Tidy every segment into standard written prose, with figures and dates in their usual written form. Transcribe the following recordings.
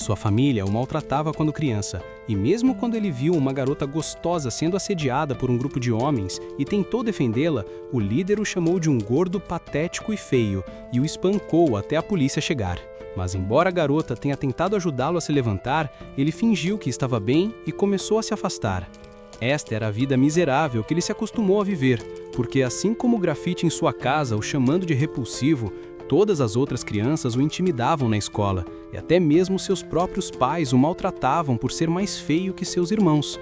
Sua família o maltratava quando criança, e mesmo quando ele viu uma garota gostosa sendo assediada por um grupo de homens e tentou defendê-la, o líder o chamou de um gordo patético e feio e o espancou até a polícia chegar. Mas embora a garota tenha tentado ajudá-lo a se levantar, ele fingiu que estava bem e começou a se afastar. Esta era a vida miserável que ele se acostumou a viver, porque assim como o grafite em sua casa o chamando de repulsivo, todas as outras crianças o intimidavam na escola, e até mesmo seus próprios pais o maltratavam por ser mais feio que seus irmãos.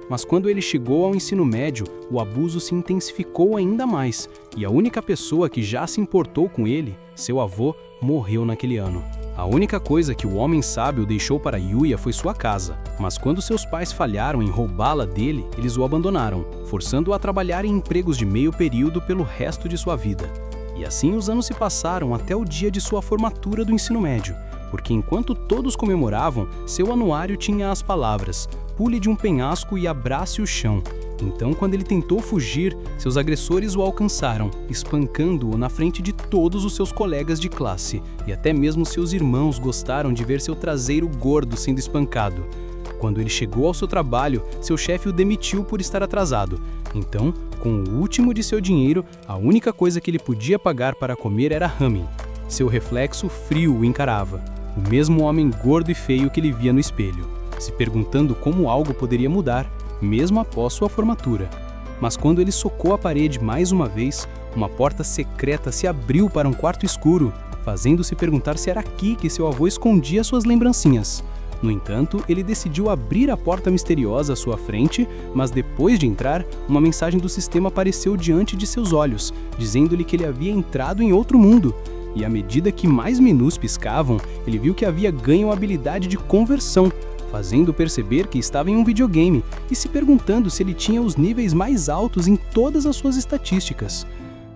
Mas quando ele chegou ao ensino médio, o abuso se intensificou ainda mais, e a única pessoa que já se importou com ele, seu avô, morreu naquele ano. A única coisa que o homem sábio deixou para Yuya foi sua casa, mas quando seus pais falharam em roubá-la dele, eles o abandonaram, forçando-o a trabalhar em empregos de meio período pelo resto de sua vida. E assim os anos se passaram até o dia de sua formatura do ensino médio, porque enquanto todos comemoravam, seu anuário tinha as palavras: "Pule de um penhasco e abrace o chão". Então, quando ele tentou fugir, seus agressores o alcançaram, espancando-o na frente de todos os seus colegas de classe, e até mesmo seus irmãos gostaram de ver seu traseiro gordo sendo espancado. Quando ele chegou ao seu trabalho, seu chefe o demitiu por estar atrasado. Então, com o último de seu dinheiro, a única coisa que ele podia pagar para comer era ramen. Seu reflexo frio o encarava, o mesmo homem gordo e feio que ele via no espelho, se perguntando como algo poderia mudar, mesmo após sua formatura. Mas quando ele socou a parede mais uma vez, uma porta secreta se abriu para um quarto escuro, fazendo-se perguntar se era aqui que seu avô escondia suas lembrancinhas. No entanto, ele decidiu abrir a porta misteriosa à sua frente, mas depois de entrar, uma mensagem do sistema apareceu diante de seus olhos, dizendo-lhe que ele havia entrado em outro mundo. E à medida que mais menus piscavam, ele viu que havia ganho a habilidade de conversão, fazendo perceber que estava em um videogame e se perguntando se ele tinha os níveis mais altos em todas as suas estatísticas.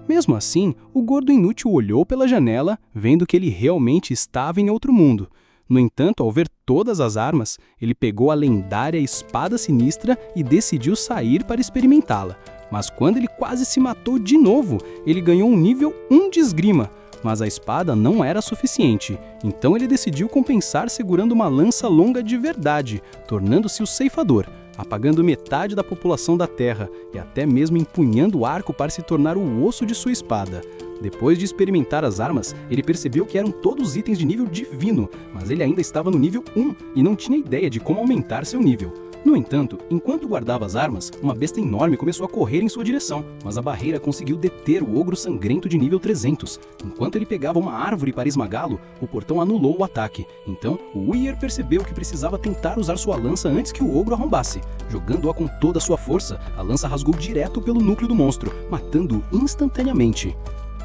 Mesmo assim, o gordo inútil olhou pela janela, vendo que ele realmente estava em outro mundo. No entanto, ao ver todas as armas, ele pegou a lendária espada sinistra e decidiu sair para experimentá-la. Mas quando ele quase se matou de novo, ele ganhou um nível 1 de esgrima. Mas a espada não era suficiente, então ele decidiu compensar segurando uma lança longa de verdade, tornando-se o ceifador, apagando metade da população da Terra e até mesmo empunhando o arco para se tornar o osso de sua espada. Depois de experimentar as armas, ele percebeu que eram todos itens de nível divino, mas ele ainda estava no nível 1 e não tinha ideia de como aumentar seu nível. No entanto, enquanto guardava as armas, uma besta enorme começou a correr em sua direção, mas a barreira conseguiu deter o ogro sangrento de nível 300. Enquanto ele pegava uma árvore para esmagá-lo, o portão anulou o ataque. Então, o Weir percebeu que precisava tentar usar sua lança antes que o ogro arrombasse. Jogando-a com toda a sua força, a lança rasgou direto pelo núcleo do monstro, matando-o instantaneamente.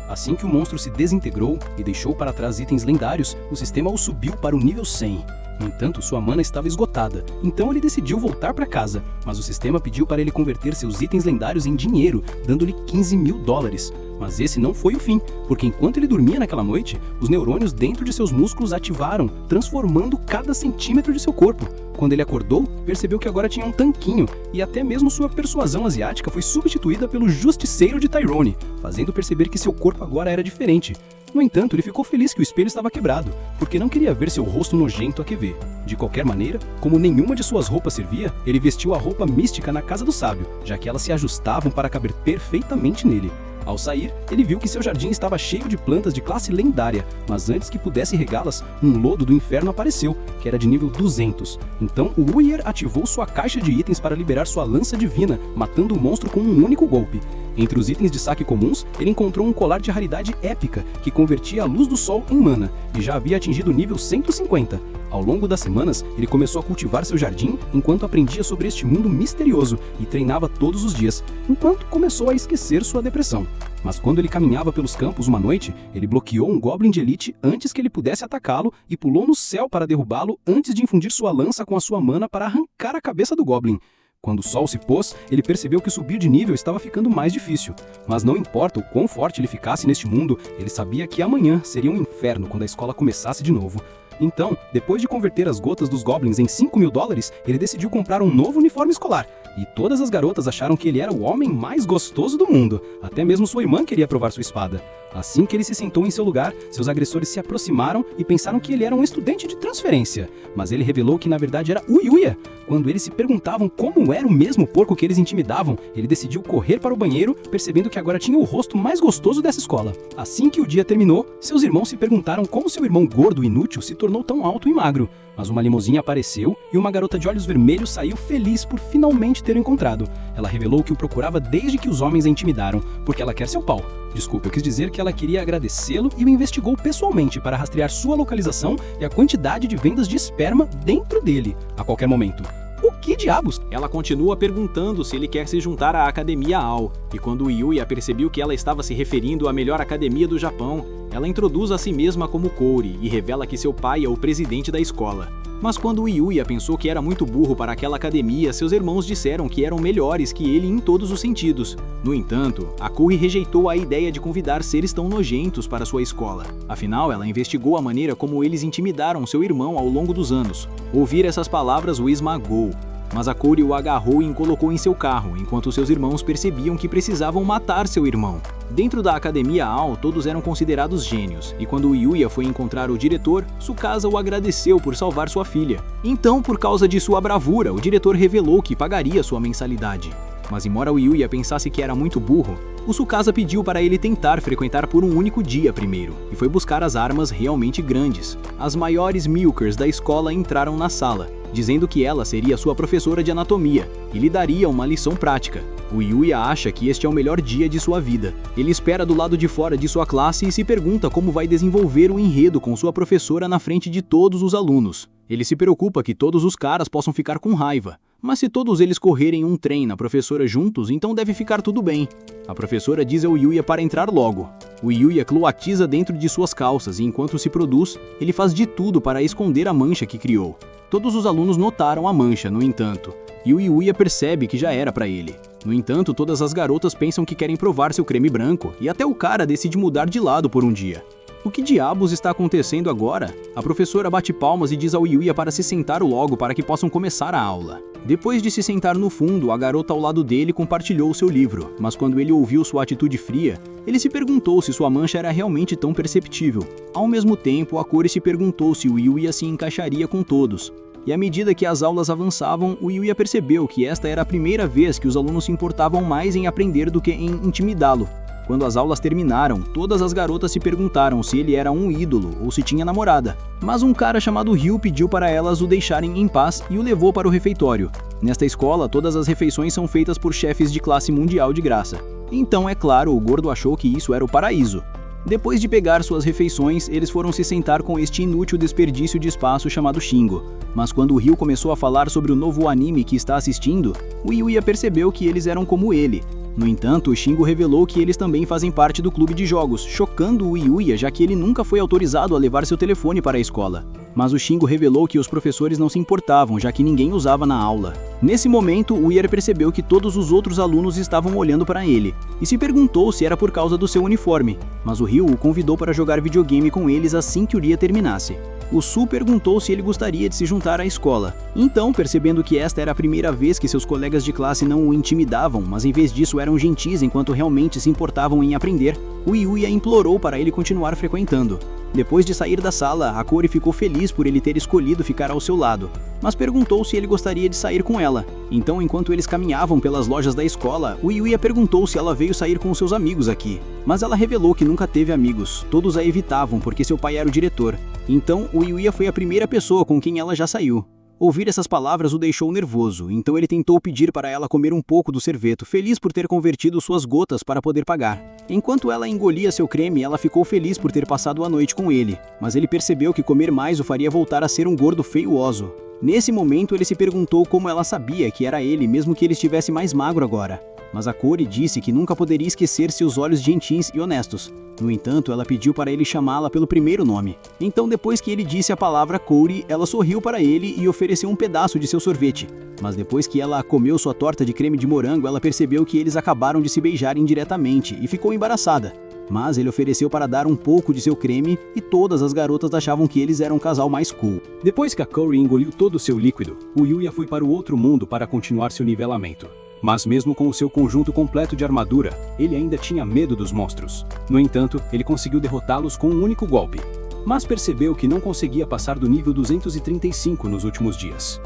Assim que o monstro se desintegrou e deixou para trás itens lendários, o sistema o subiu para o nível 100. No entanto, sua mana estava esgotada, então ele decidiu voltar para casa, mas o sistema pediu para ele converter seus itens lendários em dinheiro, dando-lhe $15.000. Mas esse não foi o fim, porque enquanto ele dormia naquela noite, os neurônios dentro de seus músculos ativaram, transformando cada centímetro de seu corpo. Quando ele acordou, percebeu que agora tinha um tanquinho, e até mesmo sua persuasão asiática foi substituída pelo justiceiro de Tyrone, fazendo perceber que seu corpo agora era diferente. No entanto, ele ficou feliz que o espelho estava quebrado, porque não queria ver seu rosto nojento a que vê. De qualquer maneira, como nenhuma de suas roupas servia, ele vestiu a roupa mística na casa do sábio, já que elas se ajustavam para caber perfeitamente nele. Ao sair, ele viu que seu jardim estava cheio de plantas de classe lendária, mas antes que pudesse regá-las, um lodo do inferno apareceu, que era de nível 200. Então, o Weir ativou sua caixa de itens para liberar sua lança divina, matando o monstro com um único golpe. Entre os itens de saque comuns, ele encontrou um colar de raridade épica, que convertia a luz do sol em mana, e já havia atingido o nível 150. Ao longo das semanas, ele começou a cultivar seu jardim enquanto aprendia sobre este mundo misterioso e treinava todos os dias, enquanto começou a esquecer sua depressão. Mas quando ele caminhava pelos campos uma noite, ele bloqueou um Goblin de elite antes que ele pudesse atacá-lo e pulou no céu para derrubá-lo antes de infundir sua lança com a sua mana para arrancar a cabeça do Goblin. Quando o sol se pôs, ele percebeu que subir de nível estava ficando mais difícil. Mas não importa o quão forte ele ficasse neste mundo, ele sabia que amanhã seria um inferno quando a escola começasse de novo. Então, depois de converter as gotas dos Goblins em $5.000, ele decidiu comprar um novo uniforme escolar. e todas as garotas acharam que ele era o homem mais gostoso do mundo. Até mesmo sua irmã queria provar sua espada. Assim que ele se sentou em seu lugar, seus agressores se aproximaram e pensaram que ele era um estudante de transferência. Mas ele revelou que na verdade era o Yuya. Quando eles se perguntavam como era o mesmo porco que eles intimidavam, ele decidiu correr para o banheiro, percebendo que agora tinha o rosto mais gostoso dessa escola. Assim que o dia terminou, seus irmãos se perguntaram como seu irmão gordo e inútil se tornou tão alto e magro. Mas uma limusine apareceu e uma garota de olhos vermelhos saiu feliz por finalmente ter o encontrado. Ela revelou que o procurava desde que os homens a intimidaram, porque ela quer seu pau. Desculpa, eu quis dizer que ela queria agradecê-lo e o investigou pessoalmente para rastrear sua localização e a quantidade de vendas de esperma dentro dele, a qualquer momento. O que diabos? Ela continua perguntando se ele quer se juntar à Academia AO, e quando o Yuya percebeu que ela estava se referindo à melhor academia do Japão, ela introduz a si mesma como Kouri e revela que seu pai é o presidente da escola. Mas quando o Yuya pensou que era muito burro para aquela academia, seus irmãos disseram que eram melhores que ele em todos os sentidos. No entanto, a Kouri rejeitou a ideia de convidar seres tão nojentos para sua escola. Afinal, ela investigou a maneira como eles intimidaram seu irmão ao longo dos anos. Ouvir essas palavras o esmagou. Mas a Kouri o agarrou e o colocou em seu carro, enquanto seus irmãos percebiam que precisavam matar seu irmão. Dentro da Academia AO, todos eram considerados gênios, e quando o Yuya foi encontrar o diretor, Tsukasa o agradeceu por salvar sua filha. Então, por causa de sua bravura, o diretor revelou que pagaria sua mensalidade. Mas embora o Yuya pensasse que era muito burro, o Tsukasa pediu para ele tentar frequentar por um único dia primeiro, e foi buscar as armas realmente grandes. As maiores milkers da escola entraram na sala, dizendo que ela seria sua professora de anatomia e lhe daria uma lição prática. O Yuya acha que este é o melhor dia de sua vida. Ele espera do lado de fora de sua classe e se pergunta como vai desenvolver o enredo com sua professora na frente de todos os alunos. Ele se preocupa que todos os caras possam ficar com raiva. Mas se todos eles correrem um trem na professora juntos, então deve ficar tudo bem. A professora diz ao Yuya para entrar logo. O Yuya cloatiza dentro de suas calças e enquanto se produz, ele faz de tudo para esconder a mancha que criou. Todos os alunos notaram a mancha, no entanto, e o Yuya percebe que já era para ele. No entanto, todas as garotas pensam que querem provar seu creme branco e até o cara decide mudar de lado por um dia. O que diabos está acontecendo agora? A professora bate palmas e diz ao Yuya para se sentar logo para que possam começar a aula. Depois de se sentar no fundo, a garota ao lado dele compartilhou seu livro, mas quando ele ouviu sua atitude fria, ele se perguntou se sua mancha era realmente tão perceptível. Ao mesmo tempo, a Kouri se perguntou se o Yuya se encaixaria com todos. E à medida que as aulas avançavam, o Yuya percebeu que esta era a primeira vez que os alunos se importavam mais em aprender do que em intimidá-lo. Quando as aulas terminaram, todas as garotas se perguntaram se ele era um ídolo ou se tinha namorada. Mas um cara chamado Ryu pediu para elas o deixarem em paz e o levou para o refeitório. Nesta escola, todas as refeições são feitas por chefes de classe mundial de graça. Então, é claro, o gordo achou que isso era o paraíso. Depois de pegar suas refeições, eles foram se sentar com este inútil desperdício de espaço chamado Shingo. Mas quando o Ryu começou a falar sobre o novo anime que está assistindo, o Yuya percebeu que eles eram como ele. No entanto, o Shingo revelou que eles também fazem parte do clube de jogos, chocando o Yuya, já que ele nunca foi autorizado a levar seu telefone para a escola. Mas o Shingo revelou que os professores não se importavam, já que ninguém usava na aula. Nesse momento, o Yuya percebeu que todos os outros alunos estavam olhando para ele, e se perguntou se era por causa do seu uniforme, mas o Ryu o convidou para jogar videogame com eles assim que o dia terminasse. O Su perguntou se ele gostaria de se juntar à escola. Então, percebendo que esta era a primeira vez que seus colegas de classe não o intimidavam, mas em vez disso eram gentis enquanto realmente se importavam em aprender, o Yuya implorou para ele continuar frequentando. Depois de sair da sala, a Kouri ficou feliz por ele ter escolhido ficar ao seu lado, mas perguntou se ele gostaria de sair com ela. Então, enquanto eles caminhavam pelas lojas da escola, o Yuya perguntou se ela veio sair com seus amigos aqui. Mas ela revelou que nunca teve amigos, todos a evitavam porque seu pai era o diretor. Então, o Yuya foi a primeira pessoa com quem ela já saiu. Ouvir essas palavras o deixou nervoso, então ele tentou pedir para ela comer um pouco do sorvete, feliz por ter convertido suas gotas para poder pagar. Enquanto ela engolia seu creme, ela ficou feliz por ter passado a noite com ele, mas ele percebeu que comer mais o faria voltar a ser um gordo feioso. Nesse momento, ele se perguntou como ela sabia que era ele, mesmo que ele estivesse mais magro agora. Mas a Kouri disse que nunca poderia esquecer seus olhos gentis e honestos. No entanto, ela pediu para ele chamá-la pelo primeiro nome. Então, depois que ele disse a palavra Kouri, ela sorriu para ele e ofereceu um pedaço de seu sorvete. Mas depois que ela comeu sua torta de creme de morango, ela percebeu que eles acabaram de se beijar indiretamente e ficou embaraçada. mas ele ofereceu para dar um pouco de seu creme e todas as garotas achavam que eles eram um casal mais cool. Depois que a Corey engoliu todo o seu líquido, o Yuya foi para o outro mundo para continuar seu nivelamento. Mas mesmo com o seu conjunto completo de armadura, ele ainda tinha medo dos monstros. No entanto, ele conseguiu derrotá-los com um único golpe. Mas percebeu que não conseguia passar do nível 235 nos últimos dias.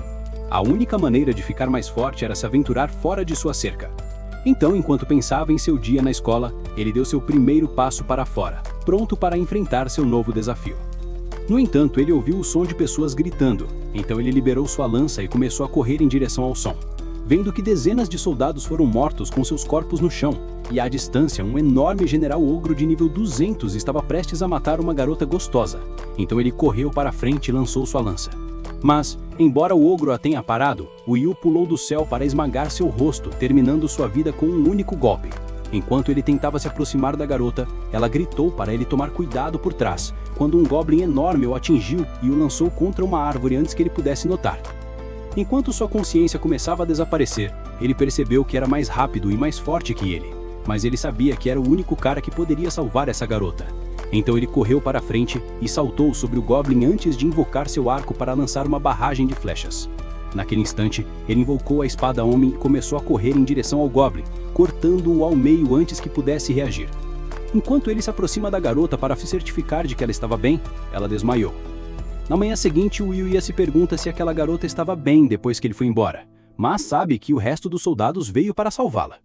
A única maneira de ficar mais forte era se aventurar fora de sua cerca. Então, enquanto pensava em seu dia na escola, ele deu seu primeiro passo para fora, pronto para enfrentar seu novo desafio. No entanto, ele ouviu o som de pessoas gritando, então ele liberou sua lança e começou a correr em direção ao som. Vendo que dezenas de soldados foram mortos com seus corpos no chão, e à distância um enorme general ogro de nível 200 estava prestes a matar uma garota gostosa. Então ele correu para frente e lançou sua lança. Mas, embora o ogro a tenha parado, o Yu pulou do céu para esmagar seu rosto, terminando sua vida com um único golpe. Enquanto ele tentava se aproximar da garota, ela gritou para ele tomar cuidado por trás, quando um goblin enorme o atingiu e o lançou contra uma árvore antes que ele pudesse notar. Enquanto sua consciência começava a desaparecer, ele percebeu que era mais rápido e mais forte que ele, mas ele sabia que era o único cara que poderia salvar essa garota. Então ele correu para frente e saltou sobre o Goblin antes de invocar seu arco para lançar uma barragem de flechas. Naquele instante, ele invocou a espada homem e começou a correr em direção ao Goblin, cortando-o ao meio antes que pudesse reagir. Enquanto ele se aproxima da garota para se certificar de que ela estava bem, ela desmaiou. Na manhã seguinte, o Yuya se pergunta se aquela garota estava bem depois que ele foi embora, mas sabe que o resto dos soldados veio para salvá-la.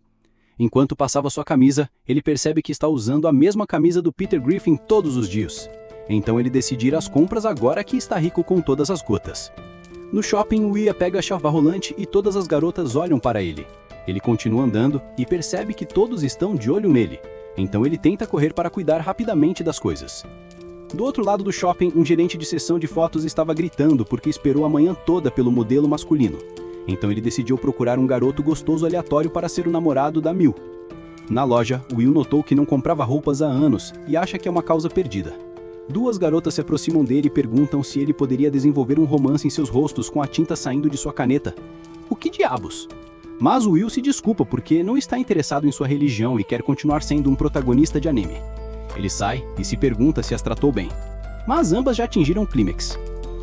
Enquanto passava sua camisa, ele percebe que está usando a mesma camisa do Peter Griffin todos os dias. Então ele decide ir às compras agora que está rico com todas as gotas. No shopping, o Yuya pega a chava rolante e todas as garotas olham para ele. Ele continua andando e percebe que todos estão de olho nele. Então ele tenta correr para cuidar rapidamente das coisas. Do outro lado do shopping, um gerente de seção de fotos estava gritando porque esperou a manhã toda pelo modelo masculino. Então ele decidiu procurar um garoto gostoso aleatório para ser o namorado da Miu. Na loja, Will notou que não comprava roupas há anos e acha que é uma causa perdida. Duas garotas se aproximam dele e perguntam se ele poderia desenvolver um romance em seus rostos com a tinta saindo de sua caneta. O que diabos? Mas Will se desculpa porque não está interessado em sua religião e quer continuar sendo um protagonista de anime. Ele sai e se pergunta se as tratou bem. Mas ambas já atingiram o clímax.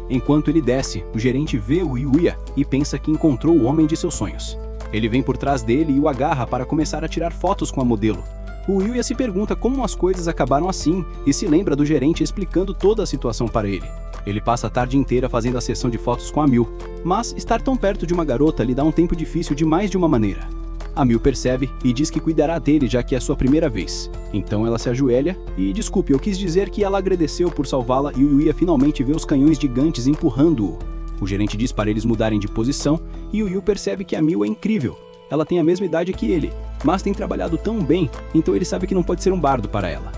Enquanto ele desce, o gerente vê o Yuya e pensa que encontrou o homem de seus sonhos. Ele vem por trás dele e o agarra para começar a tirar fotos com a modelo. O Yuya se pergunta como as coisas acabaram assim e se lembra do gerente explicando toda a situação para ele. Ele passa a tarde inteira fazendo a sessão de fotos com a Miu, mas estar tão perto de uma garota lhe dá um tempo difícil de mais de uma maneira. A Miu percebe e diz que cuidará dele já que é sua primeira vez. Então ela se ajoelha e, desculpe, eu quis dizer que ela agradeceu por salvá-la e o Yuya finalmente vê os canhões gigantes empurrando-o. O gerente diz para eles mudarem de posição e o Yu percebe que a Miu é incrível. Ela tem a mesma idade que ele, mas tem trabalhado tão bem, então ele sabe que não pode ser um bardo para ela.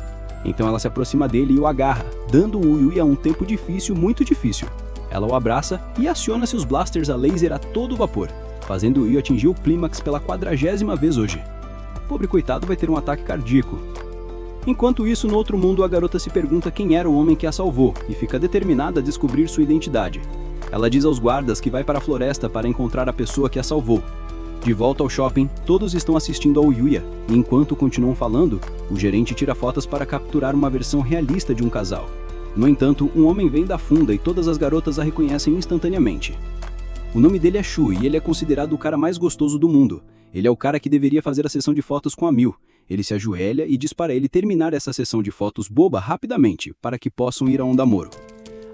Então ela se aproxima dele e o agarra, dando o Yuya um tempo difícil, muito difícil. Ela o abraça e aciona seus blasters a laser a todo vapor, fazendo o Yu atingir o clímax pela 40ª vez hoje. Pobre coitado vai ter um ataque cardíaco. Enquanto isso, no outro mundo, a garota se pergunta quem era o homem que a salvou e fica determinada a descobrir sua identidade. Ela diz aos guardas que vai para a floresta para encontrar a pessoa que a salvou. De volta ao shopping, todos estão assistindo ao Yuya, e enquanto continuam falando, o gerente tira fotos para capturar uma versão realista de um casal. No entanto, um homem vem da funda e todas as garotas a reconhecem instantaneamente. O nome dele é Shu e ele é considerado o cara mais gostoso do mundo. Ele é o cara que deveria fazer a sessão de fotos com a Miu. Ele se ajoelha e diz para ele terminar essa sessão de fotos boba rapidamente, para que possam ir a um namoro.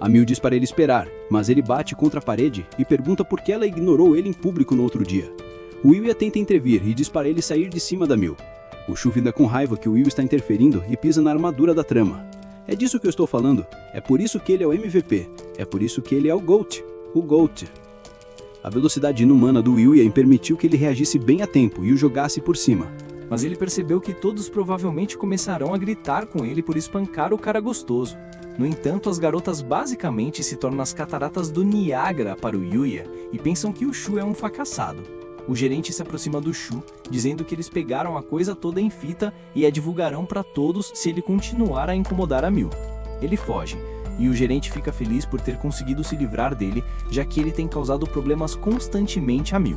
A Miu diz para ele esperar, mas ele bate contra a parede e pergunta por que ela ignorou ele em público no outro dia. O Yuya tenta intervir e diz para ele sair de cima da Miu. O Shu fica com raiva que o Yu está interferindo e pisa na armadura da trama. É disso que eu estou falando. É por isso que ele é o MVP. É por isso que ele é o GOAT. O GOAT. A velocidade inumana do Yuya permitiu que ele reagisse bem a tempo e o jogasse por cima. Mas ele percebeu que todos provavelmente começarão a gritar com ele por espancar o cara gostoso. No entanto, as garotas basicamente se tornam as cataratas do Niágara para o Yuya e pensam que o Shu é um fracassado. O gerente se aproxima do Shu, dizendo que eles pegaram a coisa toda em fita e a divulgarão para todos se ele continuar a incomodar a Miu. Ele foge, e o gerente fica feliz por ter conseguido se livrar dele, já que ele tem causado problemas constantemente a Miu.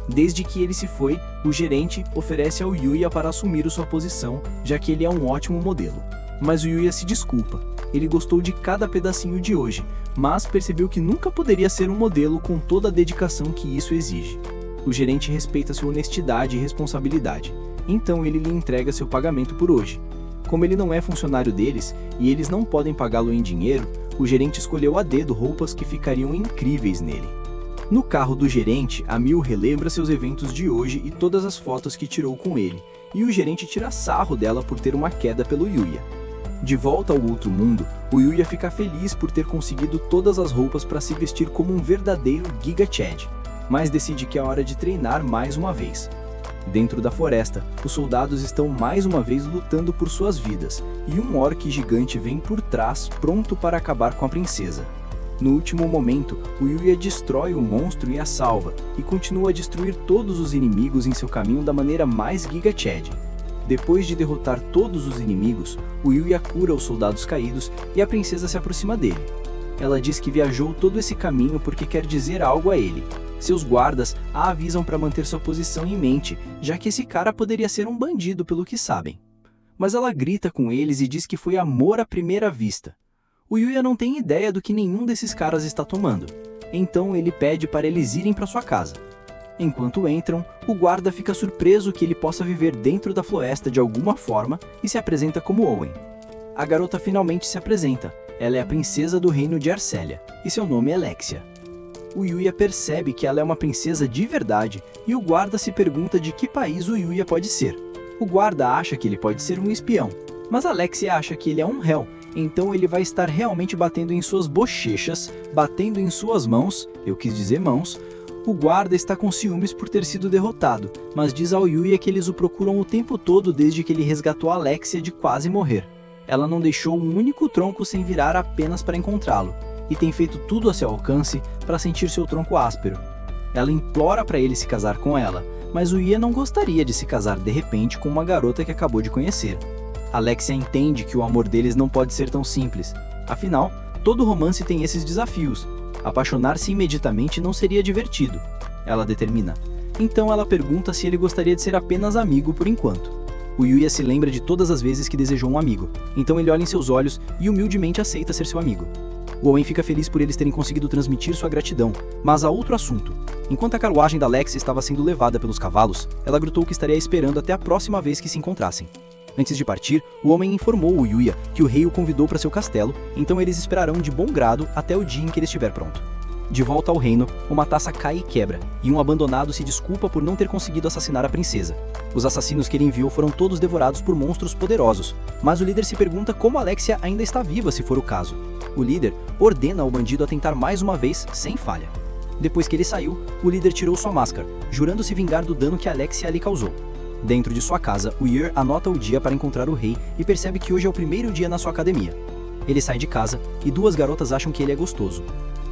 Desde que ele se foi, o gerente oferece ao Yuya para assumir sua posição, já que ele é um ótimo modelo. Mas o Yuya se desculpa. Ele gostou de cada pedacinho de hoje, mas percebeu que nunca poderia ser um modelo com toda a dedicação que isso exige. O gerente respeita sua honestidade e responsabilidade, então ele lhe entrega seu pagamento por hoje. Como ele não é funcionário deles e eles não podem pagá-lo em dinheiro, o gerente escolheu a dedo roupas que ficariam incríveis nele. No carro do gerente, a Mil relembra seus eventos de hoje e todas as fotos que tirou com ele, e o gerente tira sarro dela por ter uma queda pelo Yuya. De volta ao outro mundo, o Yuya fica feliz por ter conseguido todas as roupas para se vestir como um verdadeiro Giga Chad, mas decide que é hora de treinar mais uma vez. Dentro da floresta, os soldados estão mais uma vez lutando por suas vidas, e um orc gigante vem por trás, pronto para acabar com a princesa. No último momento, o Yuya destrói o monstro e a salva, e continua a destruir todos os inimigos em seu caminho da maneira mais Giga Chad. Depois de derrotar todos os inimigos, o Yuya cura os soldados caídos e a princesa se aproxima dele. Ela diz que viajou todo esse caminho porque quer dizer algo a ele. Seus guardas a avisam para manter sua posição em mente, já que esse cara poderia ser um bandido pelo que sabem. Mas ela grita com eles e diz que foi amor à primeira vista. O Yuya não tem ideia do que nenhum desses caras está tomando, então ele pede para eles irem para sua casa. Enquanto entram, o guarda fica surpreso que ele possa viver dentro da floresta de alguma forma e se apresenta como Owen. A garota finalmente se apresenta. Ela é a princesa do reino de Arcélia, e seu nome é Alexia. O Yuya percebe que ela é uma princesa de verdade, e o guarda se pergunta de que país o Yuya pode ser. O guarda acha que ele pode ser um espião, mas Alexia acha que ele é um réu, então ele vai estar realmente batendo em suas bochechas, batendo em suas mãos, eu quis dizer mãos. O guarda está com ciúmes por ter sido derrotado, mas diz ao Yuya que eles o procuram o tempo todo desde que ele resgatou a Alexia de quase morrer. Ela não deixou um único tronco sem virar apenas para encontrá-lo, e tem feito tudo a seu alcance para sentir seu tronco áspero. Ela implora para ele se casar com ela, mas o Yuya não gostaria de se casar de repente com uma garota que acabou de conhecer. Alexia entende que o amor deles não pode ser tão simples, afinal, todo romance tem esses desafios. Apaixonar-se imediatamente não seria divertido, ela determina. Então ela pergunta se ele gostaria de ser apenas amigo por enquanto. O Yuya se lembra de todas as vezes que desejou um amigo, então ele olha em seus olhos e humildemente aceita ser seu amigo. O Owen fica feliz por eles terem conseguido transmitir sua gratidão, mas há outro assunto. Enquanto a carruagem da Alexia estava sendo levada pelos cavalos, ela gritou que estaria esperando até a próxima vez que se encontrassem. Antes de partir, o homem informou o Yuya que o rei o convidou para seu castelo, então eles esperarão de bom grado até o dia em que ele estiver pronto. De volta ao reino, uma taça cai e quebra, e um abandonado se desculpa por não ter conseguido assassinar a princesa. Os assassinos que ele enviou foram todos devorados por monstros poderosos, mas o líder se pergunta como Alexia ainda está viva se for o caso. O líder ordena ao bandido a tentar mais uma vez, sem falha. Depois que ele saiu, o líder tirou sua máscara, jurando se vingar do dano que Alexia lhe causou. Dentro de sua casa, o Yer anota o dia para encontrar o rei e percebe que hoje é o primeiro dia na sua academia. Ele sai de casa e duas garotas acham que ele é gostoso.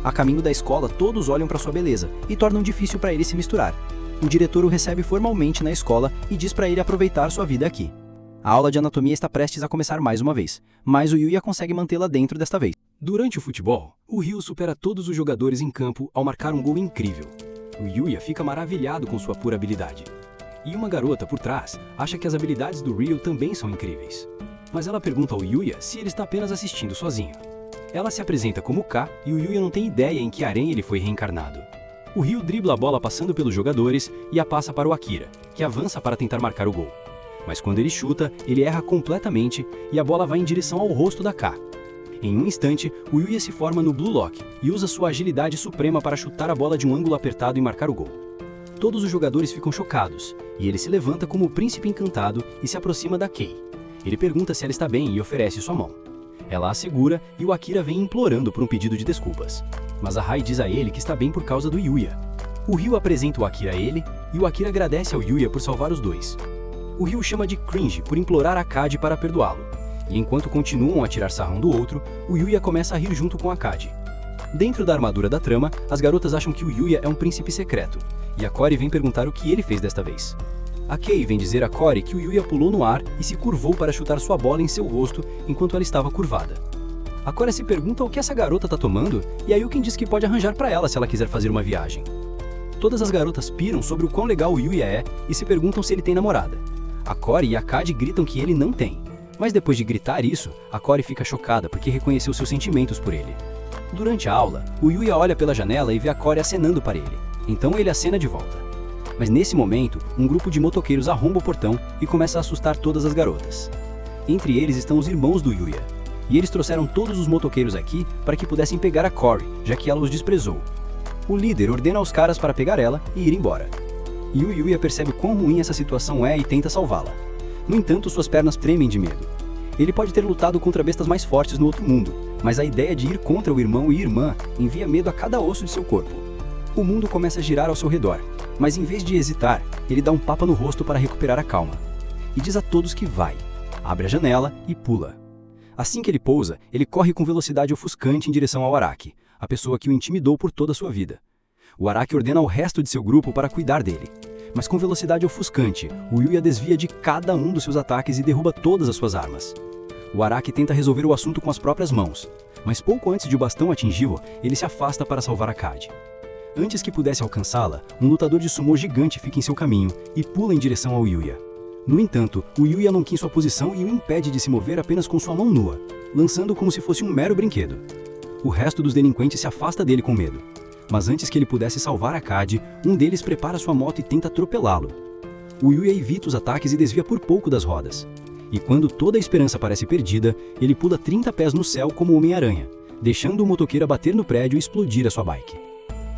A caminho da escola, todos olham para sua beleza e tornam difícil para ele se misturar. O diretor o recebe formalmente na escola e diz para ele aproveitar sua vida aqui. A aula de anatomia está prestes a começar mais uma vez, mas o Yuya consegue mantê-la dentro desta vez. Durante o futebol, o Ryu supera todos os jogadores em campo ao marcar um gol incrível. O Yuya fica maravilhado com sua pura habilidade. E uma garota por trás acha que as habilidades do Ryu também são incríveis. Mas ela pergunta ao Yuya se ele está apenas assistindo sozinho. Ela se apresenta como K e o Yuya não tem ideia em que harém ele foi reencarnado. O Ryu dribla a bola passando pelos jogadores e a passa para o Akira, que avança para tentar marcar o gol. Mas quando ele chuta, ele erra completamente e a bola vai em direção ao rosto da K. Em um instante, o Yuya se forma no Blue Lock e usa sua agilidade suprema para chutar a bola de um ângulo apertado e marcar o gol. Todos os jogadores ficam chocados, e ele se levanta como o príncipe encantado e se aproxima da Kei. Ele pergunta se ela está bem e oferece sua mão. Ela a segura e o Akira vem implorando por um pedido de desculpas. Mas a Hai diz a ele que está bem por causa do Yuya. O Ryu apresenta o Akira a ele, e o Akira agradece ao Yuya por salvar os dois. O Ryu chama de cringe por implorar a Kade para perdoá-lo. E enquanto continuam a tirar sarro um do outro, o Yuya começa a rir junto com a Kade. Dentro da armadura da trama, as garotas acham que o Yuya é um príncipe secreto, e a Cory vem perguntar o que ele fez desta vez. A Kei vem dizer a Cory que o Yuya pulou no ar e se curvou para chutar sua bola em seu rosto enquanto ela estava curvada. A Cory se pergunta o que essa garota tá tomando, e a Yuken diz que pode arranjar para ela se ela quiser fazer uma viagem. Todas as garotas piram sobre o quão legal o Yuya é e se perguntam se ele tem namorada. A Cory e a Cade gritam que ele não tem. Mas depois de gritar isso, a Cory fica chocada porque reconheceu seus sentimentos por ele. Durante a aula, o Yuya olha pela janela e vê a Cory acenando para ele. Então ele acena de volta. Mas nesse momento, um grupo de motoqueiros arromba o portão e começa a assustar todas as garotas. Entre eles estão os irmãos do Yuya. E eles trouxeram todos os motoqueiros aqui para que pudessem pegar a Cory, já que ela os desprezou. O líder ordena aos caras para pegar ela e ir embora. E o Yuya percebe quão ruim essa situação é e tenta salvá-la. No entanto, suas pernas tremem de medo. Ele pode ter lutado contra bestas mais fortes no outro mundo, mas a ideia de ir contra o irmão e irmã envia medo a cada osso de seu corpo. O mundo começa a girar ao seu redor, mas em vez de hesitar, ele dá um tapa no rosto para recuperar a calma. E diz a todos que vai. Abre a janela e pula. Assim que ele pousa, ele corre com velocidade ofuscante em direção ao Araki, a pessoa que o intimidou por toda a sua vida. O Araki ordena ao resto de seu grupo para cuidar dele. Mas com velocidade ofuscante, o Yuya desvia de cada um dos seus ataques e derruba todas as suas armas. O Araki tenta resolver o assunto com as próprias mãos, mas pouco antes de o bastão atingi-lo, ele se afasta para salvar a Cade. Antes que pudesse alcançá-la, um lutador de sumô gigante fica em seu caminho e pula em direção ao Yuya. No entanto, o Yuya não quis sua posição e o impede de se mover apenas com sua mão nua, lançando como se fosse um mero brinquedo. O resto dos delinquentes se afasta dele com medo. Mas antes que ele pudesse salvar a Cade, um deles prepara sua moto e tenta atropelá-lo. O Yuya evita os ataques e desvia por pouco das rodas. E quando toda a esperança parece perdida, ele pula 30 pés no céu como Homem-Aranha, deixando o motoqueiro abater no prédio e explodir a sua bike.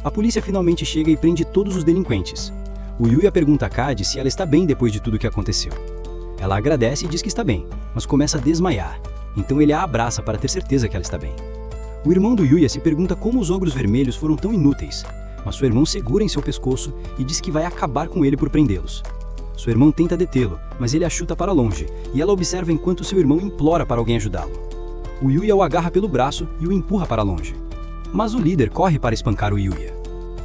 A polícia finalmente chega e prende todos os delinquentes. O Yuya pergunta a Cade se ela está bem depois de tudo o que aconteceu. Ela agradece e diz que está bem, mas começa a desmaiar. Então ele a abraça para ter certeza que ela está bem. O irmão do Yuya se pergunta como os ogros vermelhos foram tão inúteis, mas seu irmão segura em seu pescoço e diz que vai acabar com ele por prendê-los. Seu irmão tenta detê-lo, mas ele a chuta para longe, e ela observa enquanto seu irmão implora para alguém ajudá-lo. O Yuya o agarra pelo braço e o empurra para longe. Mas o líder corre para espancar o Yuya.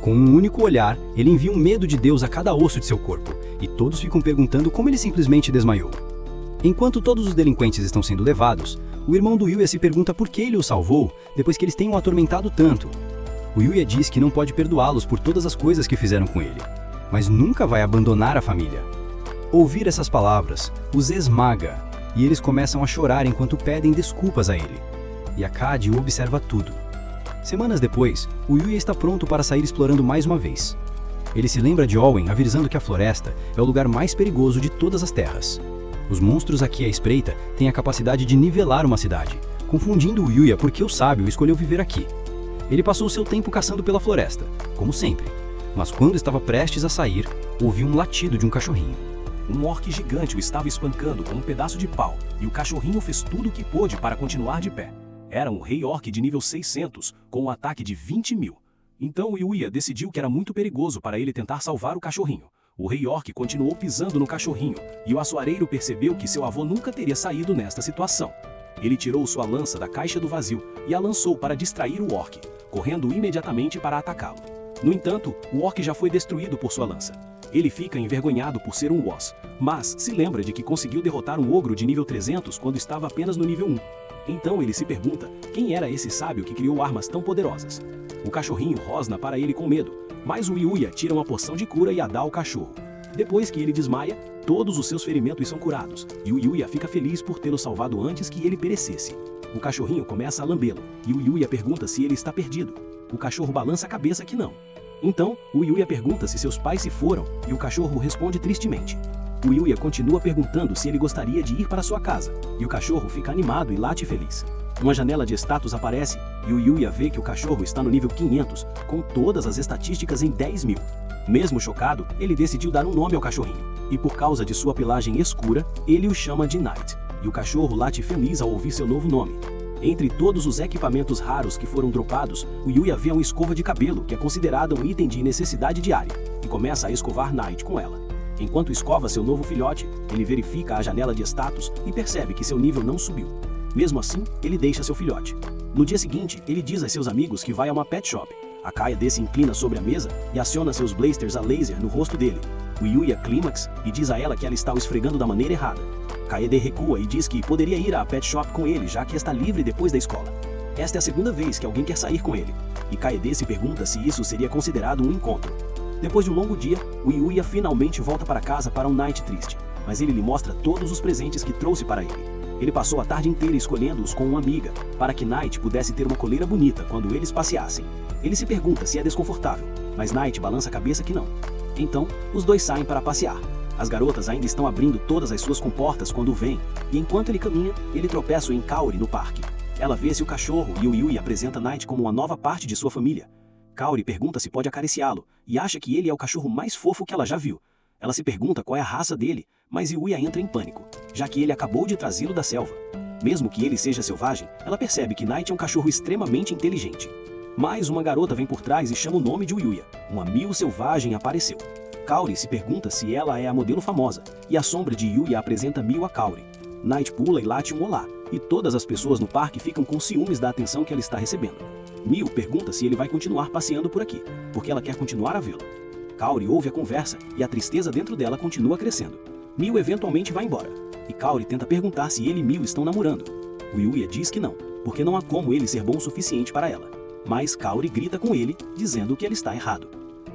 Com um único olhar, ele envia um medo de Deus a cada osso de seu corpo, e todos ficam perguntando como ele simplesmente desmaiou. Enquanto todos os delinquentes estão sendo levados, o irmão do Yuya se pergunta por que ele o salvou depois que eles tenham atormentado tanto. O Yuya diz que não pode perdoá-los por todas as coisas que fizeram com ele, mas nunca vai abandonar a família. Ouvir essas palavras os esmaga, e eles começam a chorar enquanto pedem desculpas a ele. E a Cade o observa tudo. Semanas depois, o Yuya está pronto para sair explorando mais uma vez. Ele se lembra de Owen avisando que a floresta é o lugar mais perigoso de todas as terras. Os monstros aqui à espreita têm a capacidade de nivelar uma cidade, confundindo o Yuya porque o sábio escolheu viver aqui. Ele passou seu tempo caçando pela floresta, como sempre, mas quando estava prestes a sair, ouviu um latido de um cachorrinho. Um orc gigante o estava espancando com um pedaço de pau, e o cachorrinho fez tudo o que pôde para continuar de pé. Era um rei orc de nível 600, com um ataque de 20.000. Então o Yuya decidiu que era muito perigoso para ele tentar salvar o cachorrinho. O rei orc continuou pisando no cachorrinho, e o açoareiro percebeu que seu avô nunca teria saído nesta situação. Ele tirou sua lança da caixa do vazio e a lançou para distrair o orc, correndo imediatamente para atacá-lo. No entanto, o orc já foi destruído por sua lança. Ele fica envergonhado por ser um Woz, mas se lembra de que conseguiu derrotar um ogro de nível 300 quando estava apenas no nível 1. Então ele se pergunta quem era esse sábio que criou armas tão poderosas. O cachorrinho rosna para ele com medo, mas o Yuya tira uma poção de cura e a dá ao cachorro. Depois que ele desmaia, todos os seus ferimentos são curados, e o Yuya fica feliz por tê-lo salvado antes que ele perecesse. O cachorrinho começa a lambê-lo, e o Yuya pergunta se ele está perdido. O cachorro balança a cabeça que não. Então, o Yuya pergunta se seus pais se foram, e o cachorro responde tristemente. O Yuya continua perguntando se ele gostaria de ir para sua casa, e o cachorro fica animado e late feliz. Uma janela de status aparece, e o Yuya vê que o cachorro está no nível 500, com todas as estatísticas em 10.000. Mesmo chocado, ele decidiu dar um nome ao cachorrinho, e por causa de sua pelagem escura, ele o chama de Knight, e o cachorro late feliz ao ouvir seu novo nome. Entre todos os equipamentos raros que foram dropados, o Yuya vê uma escova de cabelo que é considerada um item de necessidade diária, e começa a escovar Knight com ela. Enquanto escova seu novo filhote, ele verifica a janela de status e percebe que seu nível não subiu. Mesmo assim, ele deixa seu filhote. No dia seguinte, ele diz a seus amigos que vai a uma pet shop. A Kaede se inclina sobre a mesa e aciona seus blasters a laser no rosto dele. O Yuya clímax e diz a ela que ela está o esfregando da maneira errada. Kaede recua e diz que poderia ir à pet shop com ele, já que está livre depois da escola. Esta é a segunda vez que alguém quer sair com ele, e Kaede se pergunta se isso seria considerado um encontro. Depois de um longo dia, o Yuya finalmente volta para casa para um Knight triste, mas ele lhe mostra todos os presentes que trouxe para ele. Ele passou a tarde inteira escolhendo-os com uma amiga, para que Knight pudesse ter uma coleira bonita quando eles passeassem. Ele se pergunta se é desconfortável, mas Knight balança a cabeça que não. Então, os dois saem para passear. As garotas ainda estão abrindo todas as suas comportas quando o veem, e enquanto ele caminha, ele tropeça em Kaori no parque. Ela vê-se o cachorro e o Yuya apresenta Knight como uma nova parte de sua família. Kaori pergunta se pode acariciá-lo, e acha que ele é o cachorro mais fofo que ela já viu. Ela se pergunta qual é a raça dele, mas Yuya entra em pânico, já que ele acabou de trazê-lo da selva. Mesmo que ele seja selvagem, ela percebe que Knight é um cachorro extremamente inteligente. Mas uma garota vem por trás e chama o nome de Yuya. Uma Miu selvagem apareceu. Kaori se pergunta se ela é a modelo famosa, e a sombra de Yuya apresenta Miu a Kaori. Knight pula e late um olá, e todas as pessoas no parque ficam com ciúmes da atenção que ela está recebendo. Miu pergunta se ele vai continuar passeando por aqui, porque ela quer continuar a vê-lo. Kaori ouve a conversa e a tristeza dentro dela continua crescendo. Miu eventualmente vai embora, e Kaori tenta perguntar se ele e Miu estão namorando. O Yuya diz que não, porque não há como ele ser bom o suficiente para ela. Mas Kaori grita com ele, dizendo que ele está errado.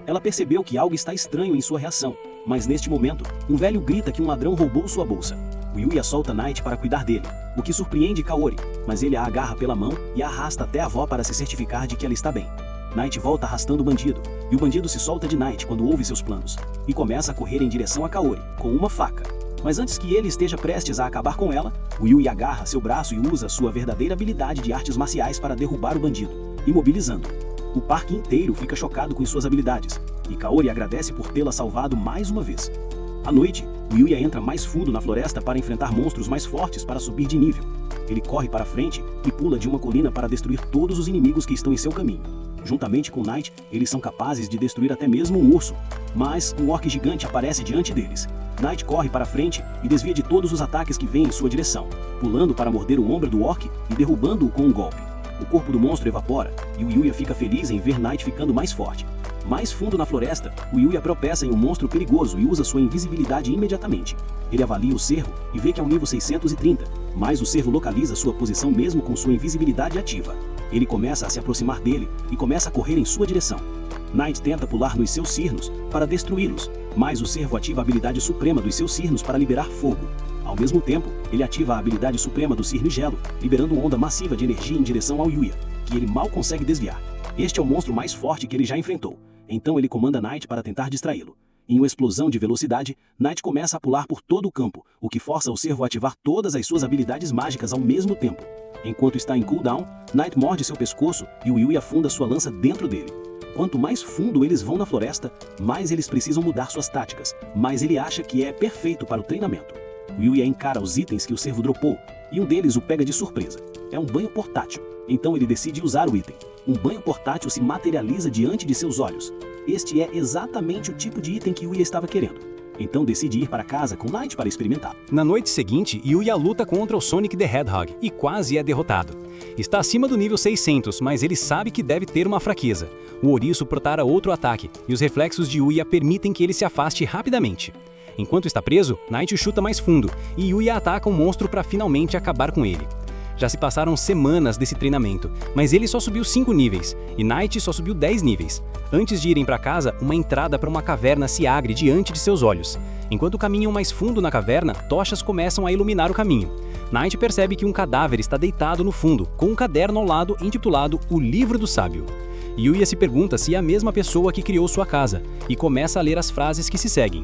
Ela percebeu que algo está estranho em sua reação, mas neste momento, um velho grita que um ladrão roubou sua bolsa. O Yuya solta Knight para cuidar dele, o que surpreende Kaori, mas ele a agarra pela mão e a arrasta até a avó para se certificar de que ela está bem. Knight volta arrastando o bandido, e o bandido se solta de Knight quando ouve seus planos, e começa a correr em direção a Kaori, com uma faca. Mas antes que ele esteja prestes a acabar com ela, o Yuya agarra seu braço e usa sua verdadeira habilidade de artes marciais para derrubar o bandido, imobilizando-o. O parque inteiro fica chocado com suas habilidades, e Kaori agradece por tê-la salvado mais uma vez. À noite, o Yuya entra mais fundo na floresta para enfrentar monstros mais fortes para subir de nível. Ele corre para frente e pula de uma colina para destruir todos os inimigos que estão em seu caminho. Juntamente com Knight, eles são capazes de destruir até mesmo um urso, mas um orc gigante aparece diante deles. Knight corre para frente e desvia de todos os ataques que vêm em sua direção, pulando para morder o ombro do orc e derrubando-o com um golpe. O corpo do monstro evapora, e o Yuya fica feliz em ver Knight ficando mais forte. Mais fundo na floresta, o Yuya tropeça em um monstro perigoso e usa sua invisibilidade imediatamente. Ele avalia o cervo e vê que é o nível 630, mas o cervo localiza sua posição mesmo com sua invisibilidade ativa. Ele começa a se aproximar dele e começa a correr em sua direção. Knight tenta pular nos seus cirnos para destruí-los, mas o cervo ativa a habilidade suprema dos seus cirnos para liberar fogo. Ao mesmo tempo, ele ativa a habilidade suprema do Cirne Gelo, liberando uma onda massiva de energia em direção ao Yuya, que ele mal consegue desviar. Este é o monstro mais forte que ele já enfrentou, então ele comanda Knight para tentar distraí-lo. Em uma explosão de velocidade, Knight começa a pular por todo o campo, o que força o cervo a ativar todas as suas habilidades mágicas ao mesmo tempo. Enquanto está em cooldown, Knight morde seu pescoço e o Yuya afunda sua lança dentro dele. Quanto mais fundo eles vão na floresta, mais eles precisam mudar suas táticas, mas ele acha que é perfeito para o treinamento. O Yuya encara os itens que o cervo dropou, e um deles o pega de surpresa. É um banho portátil, então ele decide usar o item. Um banho portátil se materializa diante de seus olhos. Este é exatamente o tipo de item que Yuya estava querendo. Então decide ir para casa com Knight para experimentar. Na noite seguinte, Yuya luta contra o Sonic the Hedgehog e quase é derrotado. Está acima do nível 600, mas ele sabe que deve ter uma fraqueza. O ouriço protara outro ataque, e os reflexos de Yuya permitem que ele se afaste rapidamente. Enquanto está preso, Knight chuta mais fundo, e Yuya ataca um monstro para finalmente acabar com ele. Já se passaram semanas desse treinamento, mas ele só subiu 5 níveis, e Knight só subiu 10 níveis. Antes de irem para casa, uma entrada para uma caverna se abre diante de seus olhos. Enquanto caminham mais fundo na caverna, tochas começam a iluminar o caminho. Knight percebe que um cadáver está deitado no fundo, com um caderno ao lado intitulado O Livro do Sábio. Yuya se pergunta se é a mesma pessoa que criou sua casa, e começa a ler as frases que se seguem.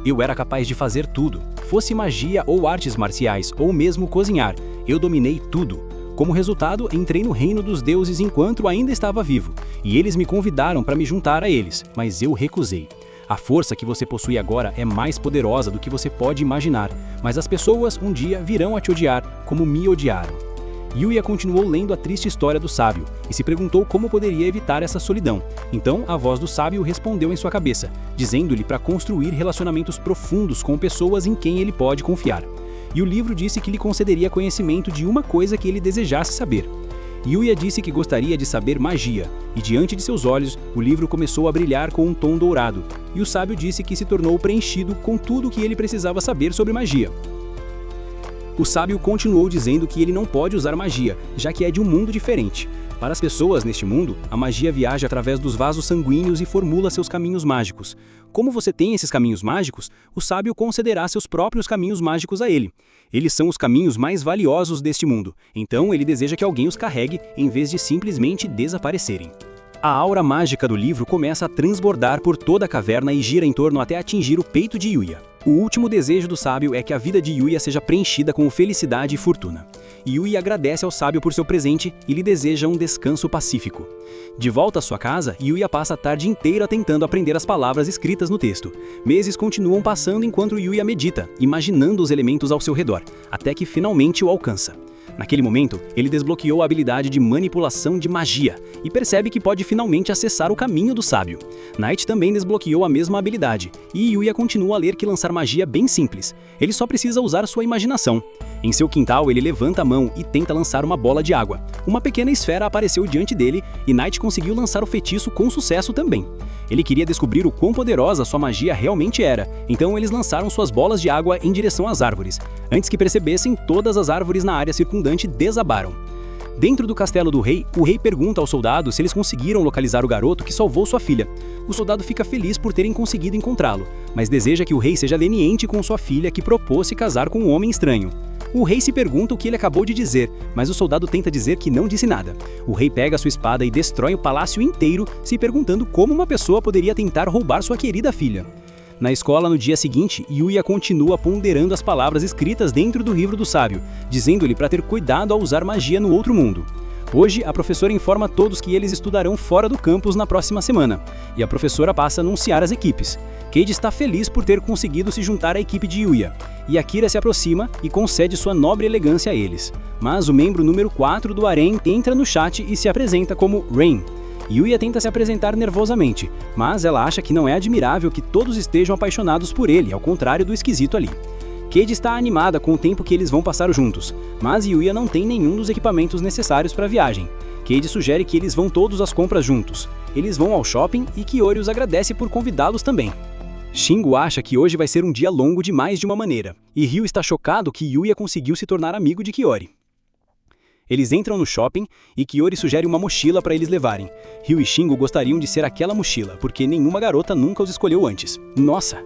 Eu era capaz de fazer tudo, fosse magia ou artes marciais, ou mesmo cozinhar, eu dominei tudo. Como resultado, entrei no reino dos deuses enquanto ainda estava vivo, e eles me convidaram para me juntar a eles, mas eu recusei. A força que você possui agora é mais poderosa do que você pode imaginar, mas as pessoas um dia virão a te odiar como me odiaram. Yuya continuou lendo a triste história do sábio e se perguntou como poderia evitar essa solidão. Então, a voz do sábio respondeu em sua cabeça, dizendo-lhe para construir relacionamentos profundos com pessoas em quem ele pode confiar. E o livro disse que lhe concederia conhecimento de uma coisa que ele desejasse saber. Yuya disse que gostaria de saber magia, e diante de seus olhos, o livro começou a brilhar com um tom dourado, e o sábio disse que se tornou preenchido com tudo o que ele precisava saber sobre magia. O sábio continuou dizendo que ele não pode usar magia, já que é de um mundo diferente. Para as pessoas neste mundo, a magia viaja através dos vasos sanguíneos e formula seus caminhos mágicos. Como você tem esses caminhos mágicos, o sábio concederá seus próprios caminhos mágicos a ele. Eles são os caminhos mais valiosos deste mundo, então ele deseja que alguém os carregue em vez de simplesmente desaparecerem. A aura mágica do livro começa a transbordar por toda a caverna e gira em torno até atingir o peito de Yuya. O último desejo do sábio é que a vida de Yuya seja preenchida com felicidade e fortuna. Yuya agradece ao sábio por seu presente e lhe deseja um descanso pacífico. De volta à sua casa, Yuya passa a tarde inteira tentando aprender as palavras escritas no texto. Meses continuam passando enquanto Yuya medita, imaginando os elementos ao seu redor, até que finalmente o alcança. Naquele momento, ele desbloqueou a habilidade de manipulação de magia e percebe que pode finalmente acessar o caminho do sábio. Knight também desbloqueou a mesma habilidade, e Yuya continua a ler que lançar magia é bem simples. Ele só precisa usar sua imaginação. Em seu quintal, ele levanta a mão e tenta lançar uma bola de água. Uma pequena esfera apareceu diante dele e Knight conseguiu lançar o feitiço com sucesso também. Ele queria descobrir o quão poderosa sua magia realmente era, então eles lançaram suas bolas de água em direção às árvores. Antes que percebessem, todas as árvores na área circundante desabaram. Dentro do castelo do rei, o rei pergunta aos soldados se eles conseguiram localizar o garoto que salvou sua filha. O soldado fica feliz por terem conseguido encontrá-lo, mas deseja que o rei seja leniente com sua filha que propôs se casar com um homem estranho. O rei se pergunta o que ele acabou de dizer, mas o soldado tenta dizer que não disse nada. O rei pega sua espada e destrói o palácio inteiro, se perguntando como uma pessoa poderia tentar roubar sua querida filha. Na escola, no dia seguinte, Yuya continua ponderando as palavras escritas dentro do livro do sábio, dizendo-lhe para ter cuidado ao usar magia no outro mundo. Hoje, a professora informa a todos que eles estudarão fora do campus na próxima semana, e a professora passa a anunciar as equipes. Cade está feliz por ter conseguido se juntar à equipe de Yuya, e Akira se aproxima e concede sua nobre elegância a eles. Mas o membro número 4 do harém entra no chat e se apresenta como Rain. Yuya tenta se apresentar nervosamente, mas ela acha que não é admirável que todos estejam apaixonados por ele, ao contrário do esquisito ali. Cade está animada com o tempo que eles vão passar juntos, mas Yuya não tem nenhum dos equipamentos necessários para a viagem. Cade sugere que eles vão todos às compras juntos. Eles vão ao shopping e Kiori os agradece por convidá-los também. Shingo acha que hoje vai ser um dia longo de mais de uma maneira, e Ryu está chocado que Yuya conseguiu se tornar amigo de Kiori. Eles entram no shopping e Kiori sugere uma mochila para eles levarem. Ryu e Shingo gostariam de ser aquela mochila, porque nenhuma garota nunca os escolheu antes. Nossa!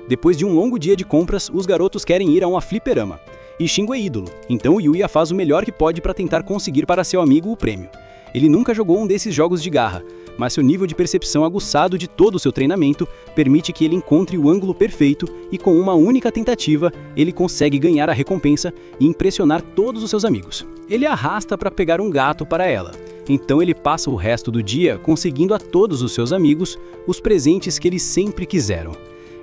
Depois de um longo dia de compras, os garotos querem ir a uma fliperama. E Shingo é ídolo, então Yuya faz o melhor que pode para tentar conseguir para seu amigo o prêmio. Ele nunca jogou um desses jogos de garra, mas seu nível de percepção aguçado de todo o seu treinamento permite que ele encontre o ângulo perfeito e com uma única tentativa, ele consegue ganhar a recompensa e impressionar todos os seus amigos. Ele arrasta para pegar um gato para ela. Então ele passa o resto do dia conseguindo a todos os seus amigos os presentes que eles sempre quiseram.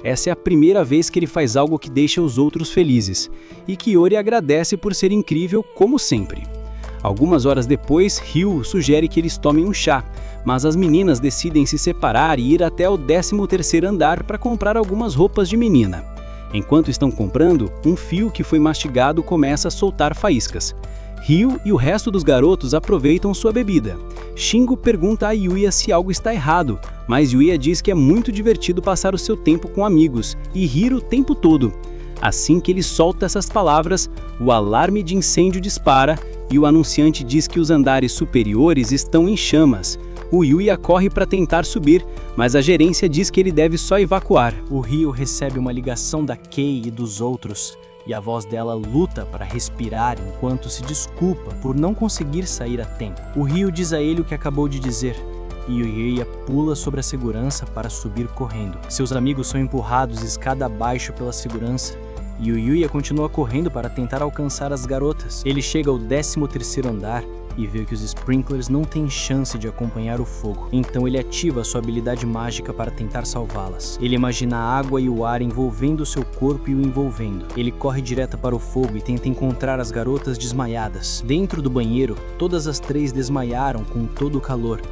Essa é a primeira vez que ele faz algo que deixa os outros felizes, e Kiori agradece por ser incrível como sempre. Algumas horas depois, Ryu sugere que eles tomem um chá, mas as meninas decidem se separar e ir até o 13º andar para comprar algumas roupas de menina. Enquanto estão comprando, um fio que foi mastigado começa a soltar faíscas. Ryu e o resto dos garotos aproveitam sua bebida. Shingo pergunta a Yuya se algo está errado, mas Yuya diz que é muito divertido passar o seu tempo com amigos e rir o tempo todo. Assim que ele solta essas palavras, o alarme de incêndio dispara e o anunciante diz que os andares superiores estão em chamas. O Yuya corre para tentar subir, mas a gerência diz que ele deve só evacuar. O Ryu recebe uma ligação da Kei e dos outros, e a voz dela luta para respirar enquanto se desculpa por não conseguir sair a tempo. O Ryu diz a ele o que acabou de dizer, e o Yuya pula sobre a segurança para subir correndo. Seus amigos são empurrados escada abaixo pela segurança, e o Yuya continua correndo para tentar alcançar as garotas. Ele chega ao 13º andar e vê que os sprinklers não têm chance de acompanhar o fogo. Então ele ativa sua habilidade mágica para tentar salvá-las. Ele imagina a água e o ar envolvendo seu corpo e o envolvendo. Ele corre direto para o fogo e tenta encontrar as garotas desmaiadas. Dentro do banheiro, todas as 3 desmaiaram com todo o calor.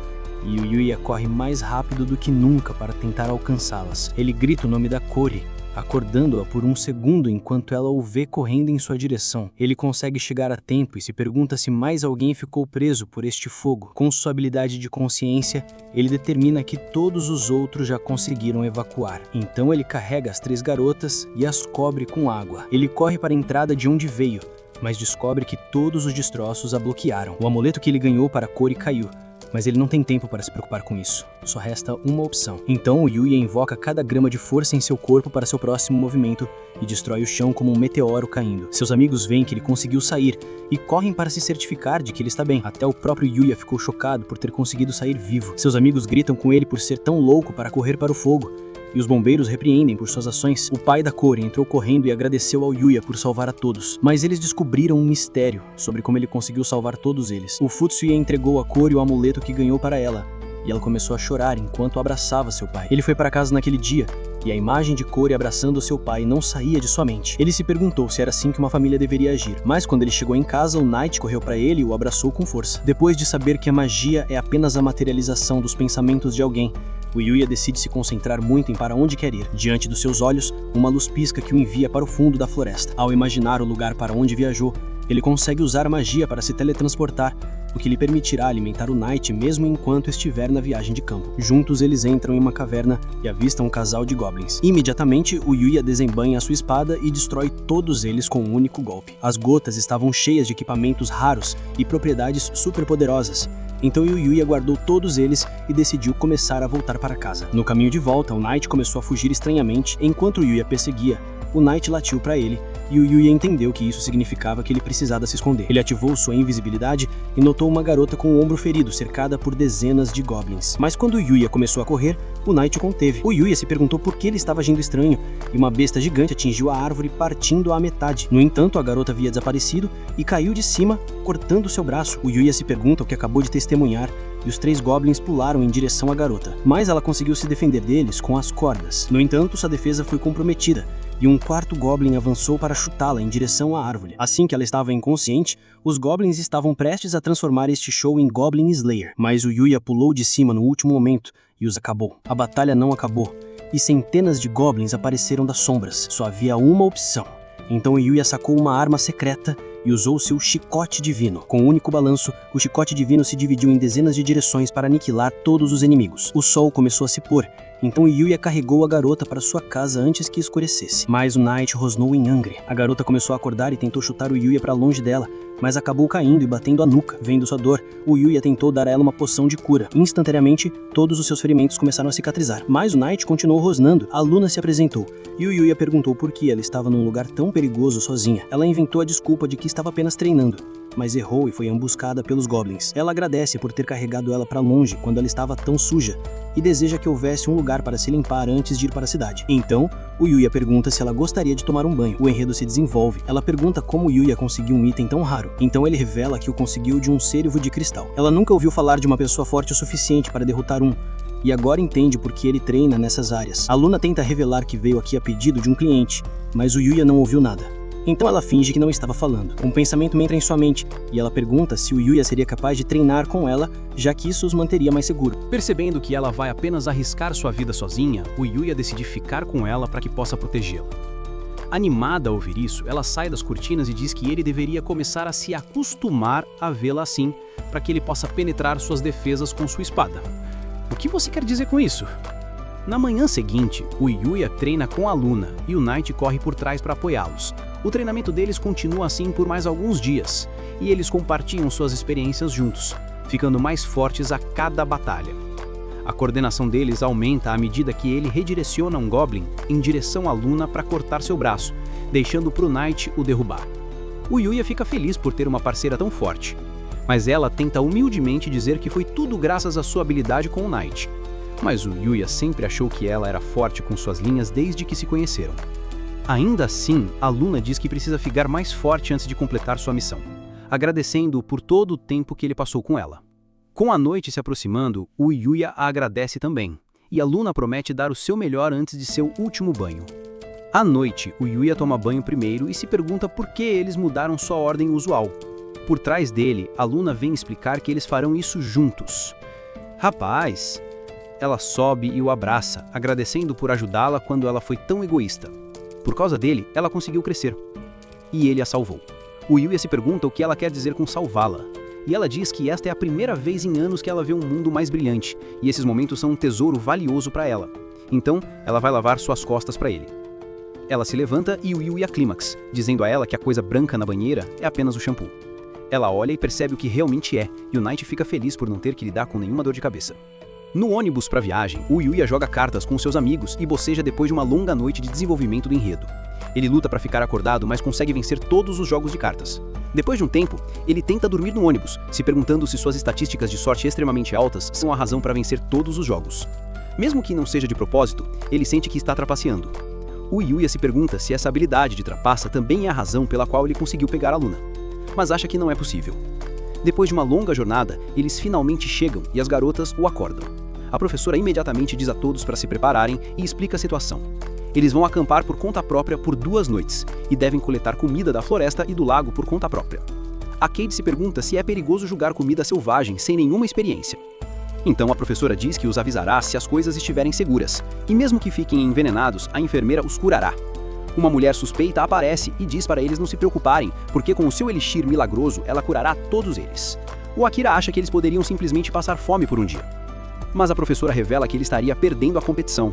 E o Yuya corre mais rápido do que nunca para tentar alcançá-las. Ele grita o nome da Kori, acordando-a por um segundo enquanto ela o vê correndo em sua direção. Ele consegue chegar a tempo e se pergunta se mais alguém ficou preso por este fogo. Com sua habilidade de consciência, ele determina que todos os outros já conseguiram evacuar. Então ele carrega as 3 garotas e as cobre com água. Ele corre para a entrada de onde veio, mas descobre que todos os destroços a bloquearam. O amuleto que ele ganhou para Corey caiu, mas ele não tem tempo para se preocupar com isso. Só resta uma opção. Então o Yuya invoca cada grama de força em seu corpo para seu próximo movimento e destrói o chão como um meteoro caindo. Seus amigos veem que ele conseguiu sair e correm para se certificar de que ele está bem. Até o próprio Yuya ficou chocado por ter conseguido sair vivo. Seus amigos gritam com ele por ser tão louco para correr para o fogo. E os bombeiros repreendem por suas ações. O pai da Corey entrou correndo e agradeceu ao Yuya por salvar a todos. Mas eles descobriram um mistério sobre como ele conseguiu salvar todos eles. O Futsuya entregou a Corey o amuleto que ganhou para ela, e ela começou a chorar enquanto abraçava seu pai. Ele foi para casa naquele dia, e a imagem de Corey abraçando seu pai não saía de sua mente. Ele se perguntou se era assim que uma família deveria agir. Mas quando ele chegou em casa, o Knight correu para ele e o abraçou com força. Depois de saber que a magia é apenas a materialização dos pensamentos de alguém, o Yuya decide se concentrar muito em para onde quer ir. Diante dos seus olhos, uma luz pisca que o envia para o fundo da floresta. Ao imaginar o lugar para onde viajou, ele consegue usar a magia para se teletransportar, o que lhe permitirá alimentar o Knight mesmo enquanto estiver na viagem de campo. Juntos eles entram em uma caverna e avistam um casal de goblins. Imediatamente, o Yuya desembanha a sua espada e destrói todos eles com um único golpe. As gotas estavam cheias de equipamentos raros e propriedades superpoderosas. Então o Yuya guardou todos eles e decidiu começar a voltar para casa. No caminho de volta, o Knight começou a fugir estranhamente. Enquanto o Yuya perseguia, o Knight latiu para ele e o Yuya entendeu que isso significava que ele precisava se esconder. Ele ativou sua invisibilidade e notou uma garota com o ombro ferido, cercada por dezenas de goblins. Mas quando o Yuya começou a correr, o Knight o conteve. O Yuya se perguntou por que ele estava agindo estranho, e uma besta gigante atingiu a árvore, partindo-a à metade. No entanto, a garota havia desaparecido e caiu de cima, cortando seu braço. O Yuya se pergunta o que acabou de testemunhar, e os 3 goblins pularam em direção à garota. Mas ela conseguiu se defender deles com as cordas. No entanto, sua defesa foi comprometida, e um 4º goblin avançou para chutá-la em direção à árvore. Assim que ela estava inconsciente, os goblins estavam prestes a transformar este show em Goblin Slayer. Mas o Yuya pulou de cima no último momento e os acabou. A batalha não acabou, e centenas de goblins apareceram das sombras. Só havia uma opção. Então o Yuya sacou uma arma secreta e usou seu chicote divino. Com um único balanço, o chicote divino se dividiu em dezenas de direções para aniquilar todos os inimigos. O sol começou a se pôr, então Yuya carregou a garota para sua casa antes que escurecesse. Mas o Knight rosnou em angre. A garota começou a acordar e tentou chutar o Yuya para longe dela, mas acabou caindo e batendo a nuca. Vendo sua dor, o Yuya tentou dar a ela uma poção de cura. Instantaneamente, todos os seus ferimentos começaram a cicatrizar. Mas o Knight continuou rosnando. A Luna se apresentou, e o Yuya perguntou por que ela estava num lugar tão perigoso sozinha. Ela inventou a desculpa de que estava apenas treinando, mas errou e foi emboscada pelos goblins. Ela agradece por ter carregado ela para longe quando ela estava tão suja, e deseja que houvesse um lugar para se limpar antes de ir para a cidade. Então, o Yuya pergunta se ela gostaria de tomar um banho. O enredo se desenvolve. Ela pergunta como o Yuya conseguiu um item tão raro. Então ele revela que o conseguiu de um cervo de cristal. Ela nunca ouviu falar de uma pessoa forte o suficiente para derrotar um, e agora entende por que ele treina nessas áreas. A Luna tenta revelar que veio aqui a pedido de um cliente, mas o Yuya não ouviu nada. Então ela finge que não estava falando. Um pensamento entra em sua mente, e ela pergunta se o Yuya seria capaz de treinar com ela, já que isso os manteria mais seguros. Percebendo que ela vai apenas arriscar sua vida sozinha, o Yuya decide ficar com ela para que possa protegê-la. Animada a ouvir isso, ela sai das cortinas e diz que ele deveria começar a se acostumar a vê-la assim, para que ele possa penetrar suas defesas com sua espada. O que você quer dizer com isso? Na manhã seguinte, o Yuya treina com a Luna e o Knight corre por trás para apoiá-los. O treinamento deles continua assim por mais alguns dias, e eles compartilham suas experiências juntos, ficando mais fortes a cada batalha. A coordenação deles aumenta à medida que ele redireciona um Goblin em direção à Luna para cortar seu braço, deixando para o Knight o derrubar. O Yuya fica feliz por ter uma parceira tão forte, mas ela tenta humildemente dizer que foi tudo graças à sua habilidade com o Knight. Mas o Yuya sempre achou que ela era forte com suas linhas desde que se conheceram. Ainda assim, a Luna diz que precisa ficar mais forte antes de completar sua missão, agradecendo-o por todo o tempo que ele passou com ela. Com a noite se aproximando, o Yuya a agradece também, e a Luna promete dar o seu melhor antes de seu último banho. À noite, o Yuya toma banho primeiro e se pergunta por que eles mudaram sua ordem usual. Por trás dele, a Luna vem explicar que eles farão isso juntos. Rapaz! Ela sobe e o abraça, agradecendo por ajudá-la quando ela foi tão egoísta. Por causa dele, ela conseguiu crescer. E ele a salvou. O Yuya se pergunta o que ela quer dizer com salvá-la. E ela diz que esta é a primeira vez em anos que ela vê um mundo mais brilhante, e esses momentos são um tesouro valioso para ela. Então, ela vai lavar suas costas para ele. Ela se levanta e o Yuya clímax, dizendo a ela que a coisa branca na banheira é apenas o shampoo. Ela olha e percebe o que realmente é, e o Knight fica feliz por não ter que lidar com nenhuma dor de cabeça. No ônibus para a viagem, o Yuya joga cartas com seus amigos e boceja depois de uma longa noite de desenvolvimento do enredo. Ele luta para ficar acordado, mas consegue vencer todos os jogos de cartas. Depois de um tempo, ele tenta dormir no ônibus, se perguntando se suas estatísticas de sorte extremamente altas são a razão para vencer todos os jogos. Mesmo que não seja de propósito, ele sente que está trapaceando. O Yuya se pergunta se essa habilidade de trapaça também é a razão pela qual ele conseguiu pegar a Luna, mas acha que não é possível. Depois de uma longa jornada, eles finalmente chegam e as garotas o acordam. A professora imediatamente diz a todos para se prepararem e explica a situação. Eles vão acampar por conta própria por 2 noites e devem coletar comida da floresta e do lago por conta própria. A Cade se pergunta se é perigoso jogar comida selvagem sem nenhuma experiência. Então a professora diz que os avisará se as coisas estiverem seguras, e mesmo que fiquem envenenados, a enfermeira os curará. Uma mulher suspeita aparece e diz para eles não se preocuparem, porque com o seu elixir milagroso ela curará todos eles. O Akira acha que eles poderiam simplesmente passar fome por um dia. Mas a professora revela que ele estaria perdendo a competição.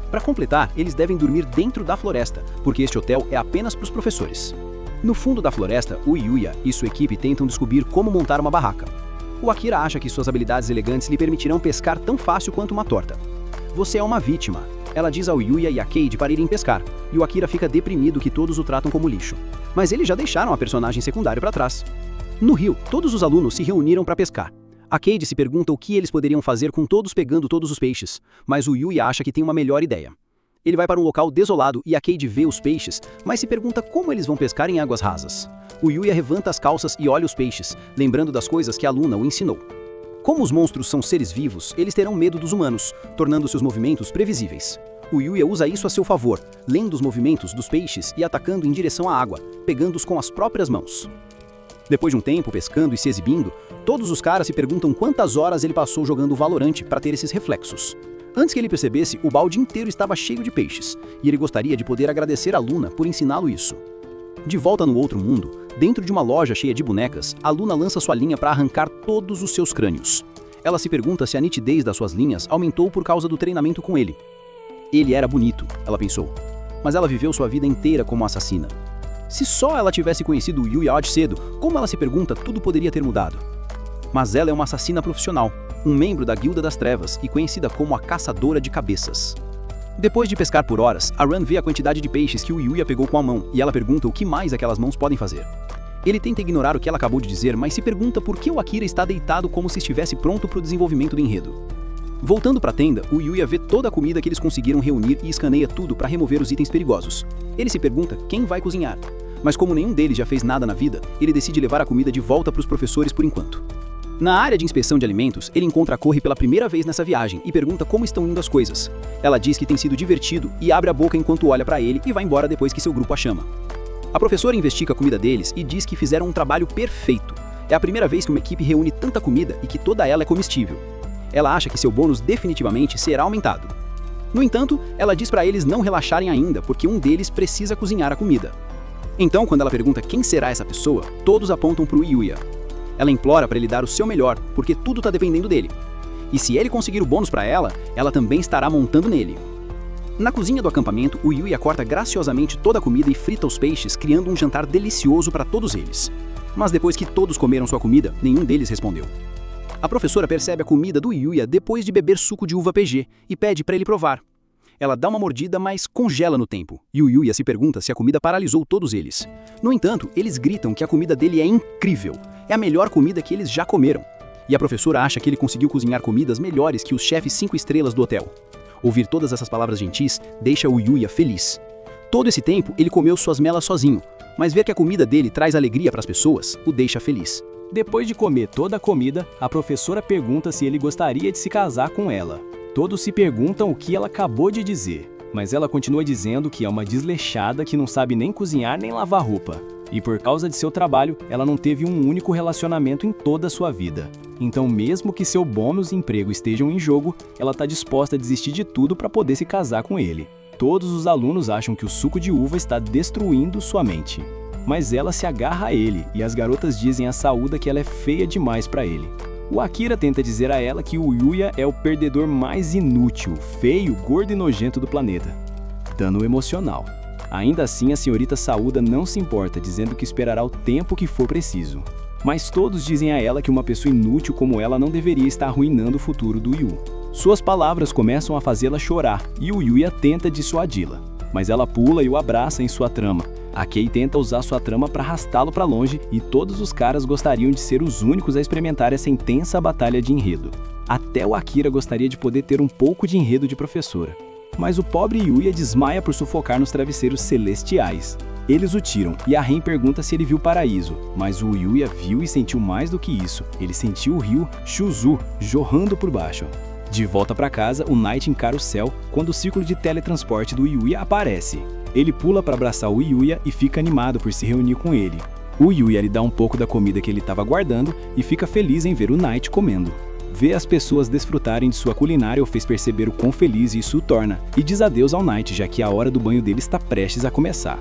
Para completar, eles devem dormir dentro da floresta, porque este hotel é apenas para os professores. No fundo da floresta, o Yuya e sua equipe tentam descobrir como montar uma barraca. O Akira acha que suas habilidades elegantes lhe permitirão pescar tão fácil quanto uma torta. Você é uma vítima. Ela diz ao Yuya e a Cade para irem pescar, e o Akira fica deprimido que todos o tratam como lixo. Mas eles já deixaram a personagem secundária para trás. No rio, todos os alunos se reuniram para pescar. A Cade se pergunta o que eles poderiam fazer com todos pegando todos os peixes, mas o Yuya acha que tem uma melhor ideia. Ele vai para um local desolado e a Cade vê os peixes, mas se pergunta como eles vão pescar em águas rasas. O Yuya levanta as calças e olha os peixes, lembrando das coisas que a Luna o ensinou. Como os monstros são seres vivos, eles terão medo dos humanos, tornando seus movimentos previsíveis. O Yuya usa isso a seu favor, lendo os movimentos dos peixes e atacando em direção à água, pegando-os com as próprias mãos. Depois de um tempo pescando e se exibindo, todos os caras se perguntam quantas horas ele passou jogando Valorant para ter esses reflexos. Antes que ele percebesse, o balde inteiro estava cheio de peixes, e ele gostaria de poder agradecer a Luna por ensiná-lo isso. De volta no outro mundo, dentro de uma loja cheia de bonecas, a Luna lança sua linha para arrancar todos os seus crânios. Ela se pergunta se a nitidez das suas linhas aumentou por causa do treinamento com ele. Ele era bonito, ela pensou, mas ela viveu sua vida inteira como assassina. Se só ela tivesse conhecido o Yuya Odd cedo, como ela se pergunta, tudo poderia ter mudado. Mas ela é uma assassina profissional, um membro da Guilda das Trevas e conhecida como a Caçadora de Cabeças. Depois de pescar por horas, a Run vê a quantidade de peixes que o Yuya pegou com a mão e ela pergunta o que mais aquelas mãos podem fazer. Ele tenta ignorar o que ela acabou de dizer, mas se pergunta por que o Akira está deitado como se estivesse pronto para o desenvolvimento do enredo. Voltando para a tenda, o Yuya vê toda a comida que eles conseguiram reunir e escaneia tudo para remover os itens perigosos. Ele se pergunta quem vai cozinhar, mas como nenhum deles já fez nada na vida, ele decide levar a comida de volta para os professores por enquanto. Na área de inspeção de alimentos, ele encontra a Corre pela primeira vez nessa viagem e pergunta como estão indo as coisas. Ela diz que tem sido divertido e abre a boca enquanto olha para ele e vai embora depois que seu grupo a chama. A professora investiga a comida deles e diz que fizeram um trabalho perfeito. É a primeira vez que uma equipe reúne tanta comida e que toda ela é comestível. Ela acha que seu bônus definitivamente será aumentado. No entanto, ela diz para eles não relaxarem ainda, porque um deles precisa cozinhar a comida. Então, quando ela pergunta quem será essa pessoa, todos apontam para o Yuya. Ela implora para ele dar o seu melhor, porque tudo está dependendo dele. E se ele conseguir o bônus para ela, ela também estará montando nele. Na cozinha do acampamento, o Yuya corta graciosamente toda a comida e frita os peixes, criando um jantar delicioso para todos eles. Mas depois que todos comeram sua comida, nenhum deles respondeu. A professora percebe a comida do Yuya depois de beber suco de uva PG e pede para ele provar. Ela dá uma mordida, mas congela no tempo, e o Yuya se pergunta se a comida paralisou todos eles. No entanto, eles gritam que a comida dele é incrível, é a melhor comida que eles já comeram. E a professora acha que ele conseguiu cozinhar comidas melhores que os chefes 5 estrelas do hotel. Ouvir todas essas palavras gentis deixa o Yuya feliz. Todo esse tempo, ele comeu suas melas sozinho, mas ver que a comida dele traz alegria para as pessoas o deixa feliz. Depois de comer toda a comida, a professora pergunta se ele gostaria de se casar com ela. Todos se perguntam o que ela acabou de dizer, mas ela continua dizendo que é uma desleixada que não sabe nem cozinhar nem lavar roupa. E por causa de seu trabalho, ela não teve um único relacionamento em toda a sua vida. Então, mesmo que seu bônus e emprego estejam em jogo, ela está disposta a desistir de tudo para poder se casar com ele. Todos os alunos acham que o suco de uva está destruindo sua mente. Mas ela se agarra a ele, e as garotas dizem a Saúda que ela é feia demais para ele. O Akira tenta dizer a ela que o Yuya é o perdedor mais inútil, feio, gordo e nojento do planeta. Dano emocional. Ainda assim, a senhorita Saúda não se importa, dizendo que esperará o tempo que for preciso. Mas todos dizem a ela que uma pessoa inútil como ela não deveria estar arruinando o futuro do Yu. Suas palavras começam a fazê-la chorar e o Yuya tenta dissuadi-la. Mas ela pula e o abraça em sua trama. A Kei tenta usar sua trama para arrastá-lo para longe e todos os caras gostariam de ser os únicos a experimentar essa intensa batalha de enredo. Até o Akira gostaria de poder ter um pouco de enredo de professora. Mas o pobre Yuya desmaia por sufocar nos travesseiros celestiais. Eles o tiram e a Ren pergunta se ele viu o paraíso, mas o Yuya viu e sentiu mais do que isso. Ele sentiu o rio Shuzu jorrando por baixo. De volta para casa, o Knight encara o céu quando o círculo de teletransporte do Yuya aparece. Ele pula para abraçar o Yuya e fica animado por se reunir com ele. O Yuya lhe dá um pouco da comida que ele estava guardando e fica feliz em ver o Knight comendo. Ver as pessoas desfrutarem de sua culinária o fez perceber o quão feliz isso o torna, e diz adeus ao Knight, já que a hora do banho dele está prestes a começar.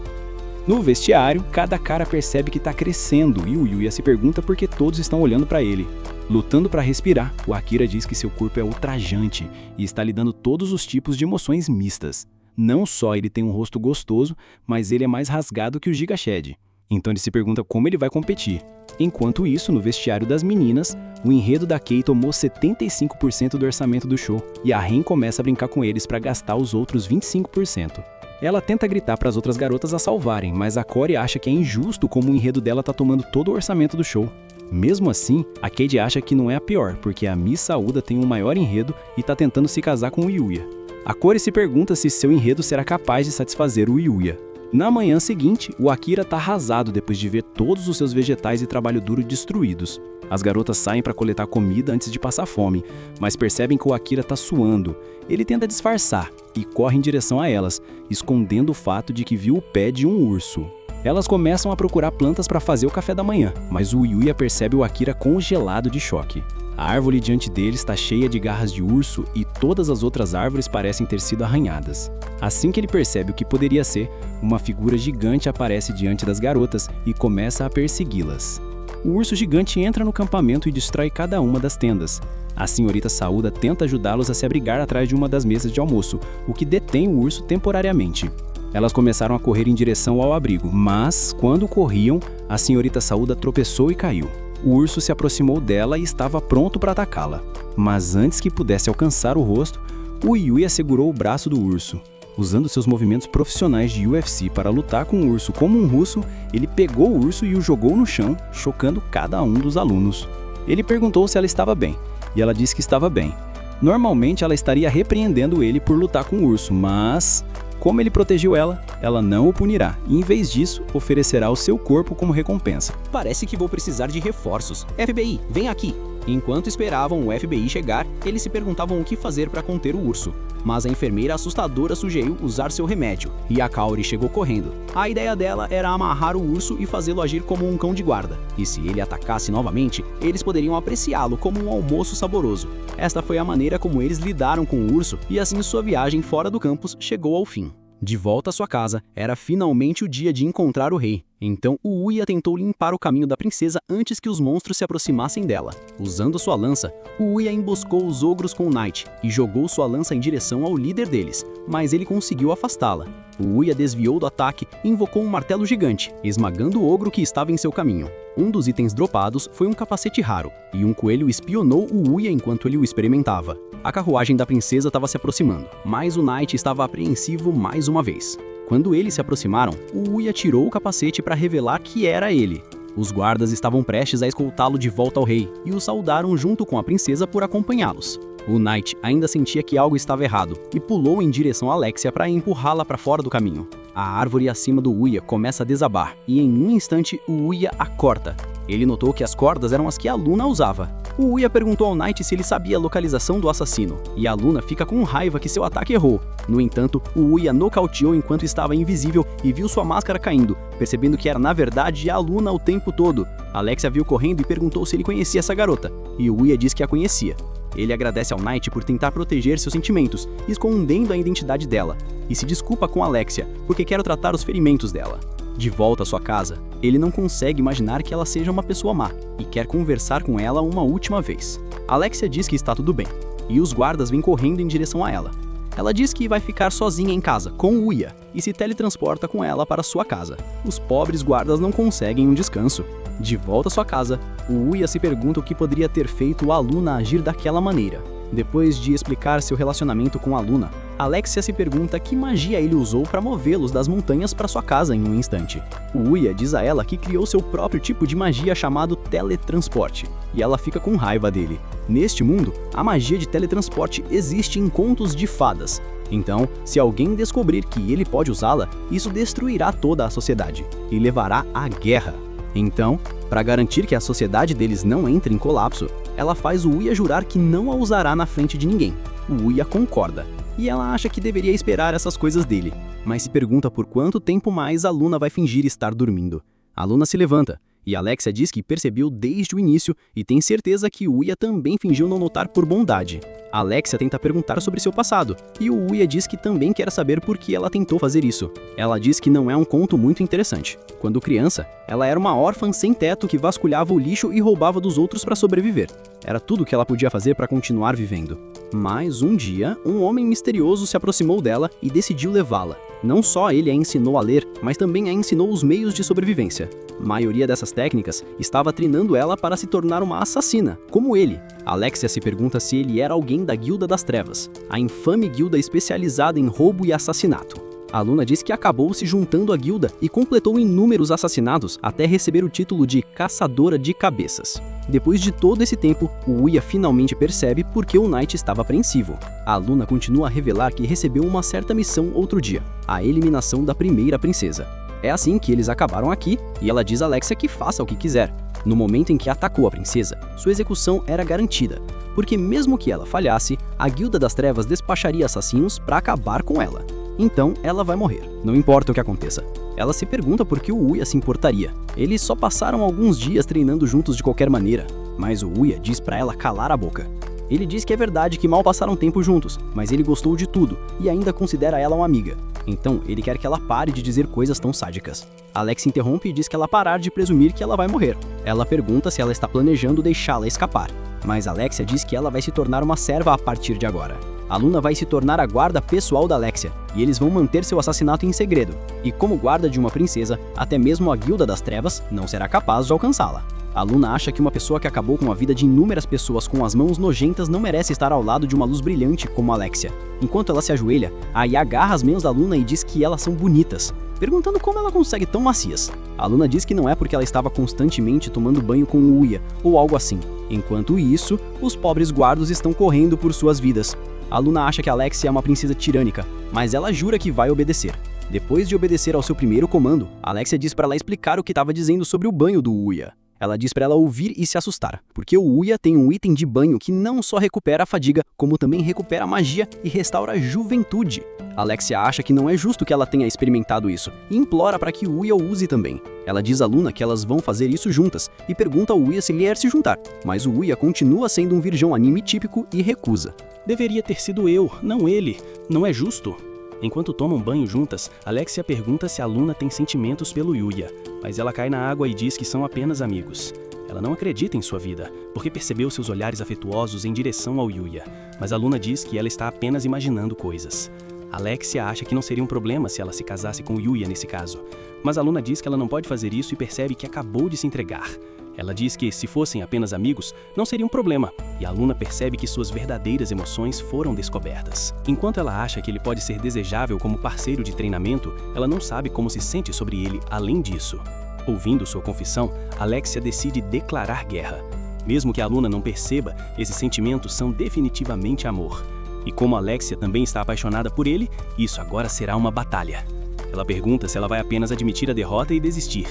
No vestiário, cada cara percebe que está crescendo e o Yuya se pergunta por que todos estão olhando para ele. Lutando para respirar, o Akira diz que seu corpo é ultrajante e está lhe dando todos os tipos de emoções mistas. Não só ele tem um rosto gostoso, mas ele é mais rasgado que o Giga Shed. Então ele se pergunta como ele vai competir. Enquanto isso, no vestiário das meninas, o enredo da Kei tomou 75% do orçamento do show e a Ren começa a brincar com eles para gastar os outros 25%. Ela tenta gritar para as outras garotas a salvarem, mas a Corey acha que é injusto como o enredo dela tá tomando todo o orçamento do show. Mesmo assim, a Cade acha que não é a pior, porque a Miss Saúda tem um maior enredo e tá tentando se casar com o Yuya. A Corey se pergunta se seu enredo será capaz de satisfazer o Yuya. Na manhã seguinte, o Akira tá arrasado depois de ver todos os seus vegetais e trabalho duro destruídos. As garotas saem para coletar comida antes de passar fome, mas percebem que o Akira tá suando. Ele tenta disfarçar e corre em direção a elas, escondendo o fato de que viu o pé de um urso. Elas começam a procurar plantas para fazer o café da manhã, mas o Yuya percebe o Akira congelado de choque. A árvore diante dele está cheia de garras de urso e todas as outras árvores parecem ter sido arranhadas. Assim que ele percebe o que poderia ser, uma figura gigante aparece diante das garotas e começa a persegui-las. O urso gigante entra no campamento e destrói cada uma das tendas. A senhorita Saúda tenta ajudá-los a se abrigar atrás de uma das mesas de almoço, o que detém o urso temporariamente. Elas começaram a correr em direção ao abrigo, mas, quando corriam, a senhorita Saúda tropeçou e caiu. O urso se aproximou dela e estava pronto para atacá-la. Mas antes que pudesse alcançar o rosto, o Yuya segurou o braço do urso. Usando seus movimentos profissionais de UFC para lutar com o urso como um russo, ele pegou o urso e o jogou no chão, chocando cada um dos alunos. Ele perguntou se ela estava bem, e ela disse que estava bem. Normalmente ela estaria repreendendo ele por lutar com o urso, mas, como ele protegeu ela, ela não o punirá e, em vez disso, oferecerá o seu corpo como recompensa. Parece que vou precisar de reforços. FBI, vem aqui! Enquanto esperavam o FBI chegar, eles se perguntavam o que fazer para conter o urso. Mas a enfermeira assustadora sugeriu usar seu remédio, e a Kaori chegou correndo. A ideia dela era amarrar o urso e fazê-lo agir como um cão de guarda. E se ele atacasse novamente, eles poderiam apreciá-lo como um almoço saboroso. Esta foi a maneira como eles lidaram com o urso, e assim sua viagem fora do campus chegou ao fim. De volta à sua casa, era finalmente o dia de encontrar o rei. Então o Uia tentou limpar o caminho da princesa antes que os monstros se aproximassem dela. Usando sua lança, o Uia emboscou os ogros com o Knight e jogou sua lança em direção ao líder deles, mas ele conseguiu afastá-la. O Uia desviou do ataque e invocou um martelo gigante, esmagando o ogro que estava em seu caminho. Um dos itens dropados foi um capacete raro, e um coelho espionou o Uia enquanto ele o experimentava. A carruagem da princesa estava se aproximando, mas o Knight estava apreensivo mais uma vez. Quando eles se aproximaram, o Uia tirou o capacete para revelar que era ele. Os guardas estavam prestes a escoltá-lo de volta ao rei, e o saudaram junto com a princesa por acompanhá-los. O Knight ainda sentia que algo estava errado, e pulou em direção a Alexia para empurrá-la para fora do caminho. A árvore acima do Uia começa a desabar, e em um instante o Uia a corta. Ele notou que as cordas eram as que a Luna usava. O Uia perguntou ao Knight se ele sabia a localização do assassino, e a Luna fica com raiva que seu ataque errou. No entanto, o Uia nocauteou enquanto estava invisível e viu sua máscara caindo, percebendo que era na verdade a Luna o tempo todo. Alexia viu correndo e perguntou se ele conhecia essa garota, e o Uia disse que a conhecia. Ele agradece ao Knight por tentar proteger seus sentimentos, escondendo a identidade dela, e se desculpa com Alexia, porque quer tratar os ferimentos dela. De volta à sua casa, ele não consegue imaginar que ela seja uma pessoa má, e quer conversar com ela uma última vez. Alexia diz que está tudo bem, e os guardas vêm correndo em direção a ela. Ela diz que vai ficar sozinha em casa, com o Uia, e se teletransporta com ela para sua casa. Os pobres guardas não conseguem um descanso. De volta à sua casa, o Uia se pergunta o que poderia ter feito a Luna agir daquela maneira. Depois de explicar seu relacionamento com a Luna, Alexia se pergunta que magia ele usou para movê-los das montanhas para sua casa em um instante. O Uia diz a ela que criou seu próprio tipo de magia chamado teletransporte, e ela fica com raiva dele. Neste mundo, a magia de teletransporte existe em contos de fadas. Então, se alguém descobrir que ele pode usá-la, isso destruirá toda a sociedade e levará à guerra. Então, para garantir que a sociedade deles não entre em colapso, ela faz o Uia jurar que não a usará na frente de ninguém. O Uia concorda, e ela acha que deveria esperar essas coisas dele, mas se pergunta por quanto tempo mais a Luna vai fingir estar dormindo. A Luna se levanta, e Alexia diz que percebeu desde o início e tem certeza que o Uia também fingiu não notar por bondade. Alexia tenta perguntar sobre seu passado, e o Uia diz que também quer saber por que ela tentou fazer isso. Ela diz que não é um conto muito interessante. Quando criança, ela era uma órfã sem teto que vasculhava o lixo e roubava dos outros para sobreviver. Era tudo que ela podia fazer para continuar vivendo. Mas um dia, um homem misterioso se aproximou dela e decidiu levá-la. Não só ele a ensinou a ler, mas também a ensinou os meios de sobrevivência. A maioria dessas técnicas estava treinando ela para se tornar uma assassina, como ele. Alexia se pergunta se ele era alguém da Guilda das Trevas, a infame guilda especializada em roubo e assassinato. A Luna diz que acabou se juntando à guilda e completou inúmeros assassinatos até receber o título de Caçadora de Cabeças. Depois de todo esse tempo, o Uia finalmente percebe por que o Knight estava apreensivo. A Luna continua a revelar que recebeu uma certa missão outro dia, a eliminação da primeira princesa. É assim que eles acabaram aqui, e ela diz a Alexia que faça o que quiser. No momento em que atacou a princesa, sua execução era garantida, porque mesmo que ela falhasse, a Guilda das Trevas despacharia assassinos para acabar com ela. Então, ela vai morrer, não importa o que aconteça. Ela se pergunta por que o Uia se importaria. Eles só passaram alguns dias treinando juntos de qualquer maneira, mas o Uia diz para ela calar a boca. Ele diz que é verdade que mal passaram tempo juntos, mas ele gostou de tudo e ainda considera ela uma amiga. Então, ele quer que ela pare de dizer coisas tão sádicas. Alex interrompe e diz que ela parar de presumir que ela vai morrer. Ela pergunta se ela está planejando deixá-la escapar, mas Alexia diz que ela vai se tornar uma serva a partir de agora. A Luna vai se tornar a guarda pessoal da Alexia, e eles vão manter seu assassinato em segredo. E como guarda de uma princesa, até mesmo a Guilda das Trevas não será capaz de alcançá-la. A Luna acha que uma pessoa que acabou com a vida de inúmeras pessoas com as mãos nojentas não merece estar ao lado de uma luz brilhante como Alexia. Enquanto ela se ajoelha, a Ai agarra as mãos da Luna e diz que elas são bonitas, perguntando como ela consegue tão macias. A Luna diz que não é porque ela estava constantemente tomando banho com o Uia, ou algo assim. Enquanto isso, os pobres guardas estão correndo por suas vidas. A Luna acha que Alexia é uma princesa tirânica, mas ela jura que vai obedecer. Depois de obedecer ao seu primeiro comando, Alexia diz para ela explicar o que estava dizendo sobre o banho do Uia. Ela diz para ela ouvir e se assustar, porque o Uia tem um item de banho que não só recupera a fadiga, como também recupera a magia e restaura a juventude. Alexia acha que não é justo que ela tenha experimentado isso, e implora para que o Uia o use também. Ela diz a Luna que elas vão fazer isso juntas, e pergunta ao Uia se ele quer se juntar, mas o Uia continua sendo um virgão anime típico e recusa. Deveria ter sido eu, não ele. Não é justo. Enquanto tomam banho juntas, Alexia pergunta se a Luna tem sentimentos pelo Yuya, mas ela cai na água e diz que são apenas amigos. Ela não acredita em sua vida, porque percebeu seus olhares afetuosos em direção ao Yuya, mas a Luna diz que ela está apenas imaginando coisas. Alexia acha que não seria um problema se ela se casasse com o Yuya nesse caso, mas a Luna diz que ela não pode fazer isso e percebe que acabou de se entregar. Ela diz que, se fossem apenas amigos, não seria um problema, e a Luna percebe que suas verdadeiras emoções foram descobertas. Enquanto ela acha que ele pode ser desejável como parceiro de treinamento, ela não sabe como se sente sobre ele além disso. Ouvindo sua confissão, Alexia decide declarar guerra. Mesmo que a Luna não perceba, esses sentimentos são definitivamente amor. E como Alexia também está apaixonada por ele, isso agora será uma batalha. Ela pergunta se ela vai apenas admitir a derrota e desistir.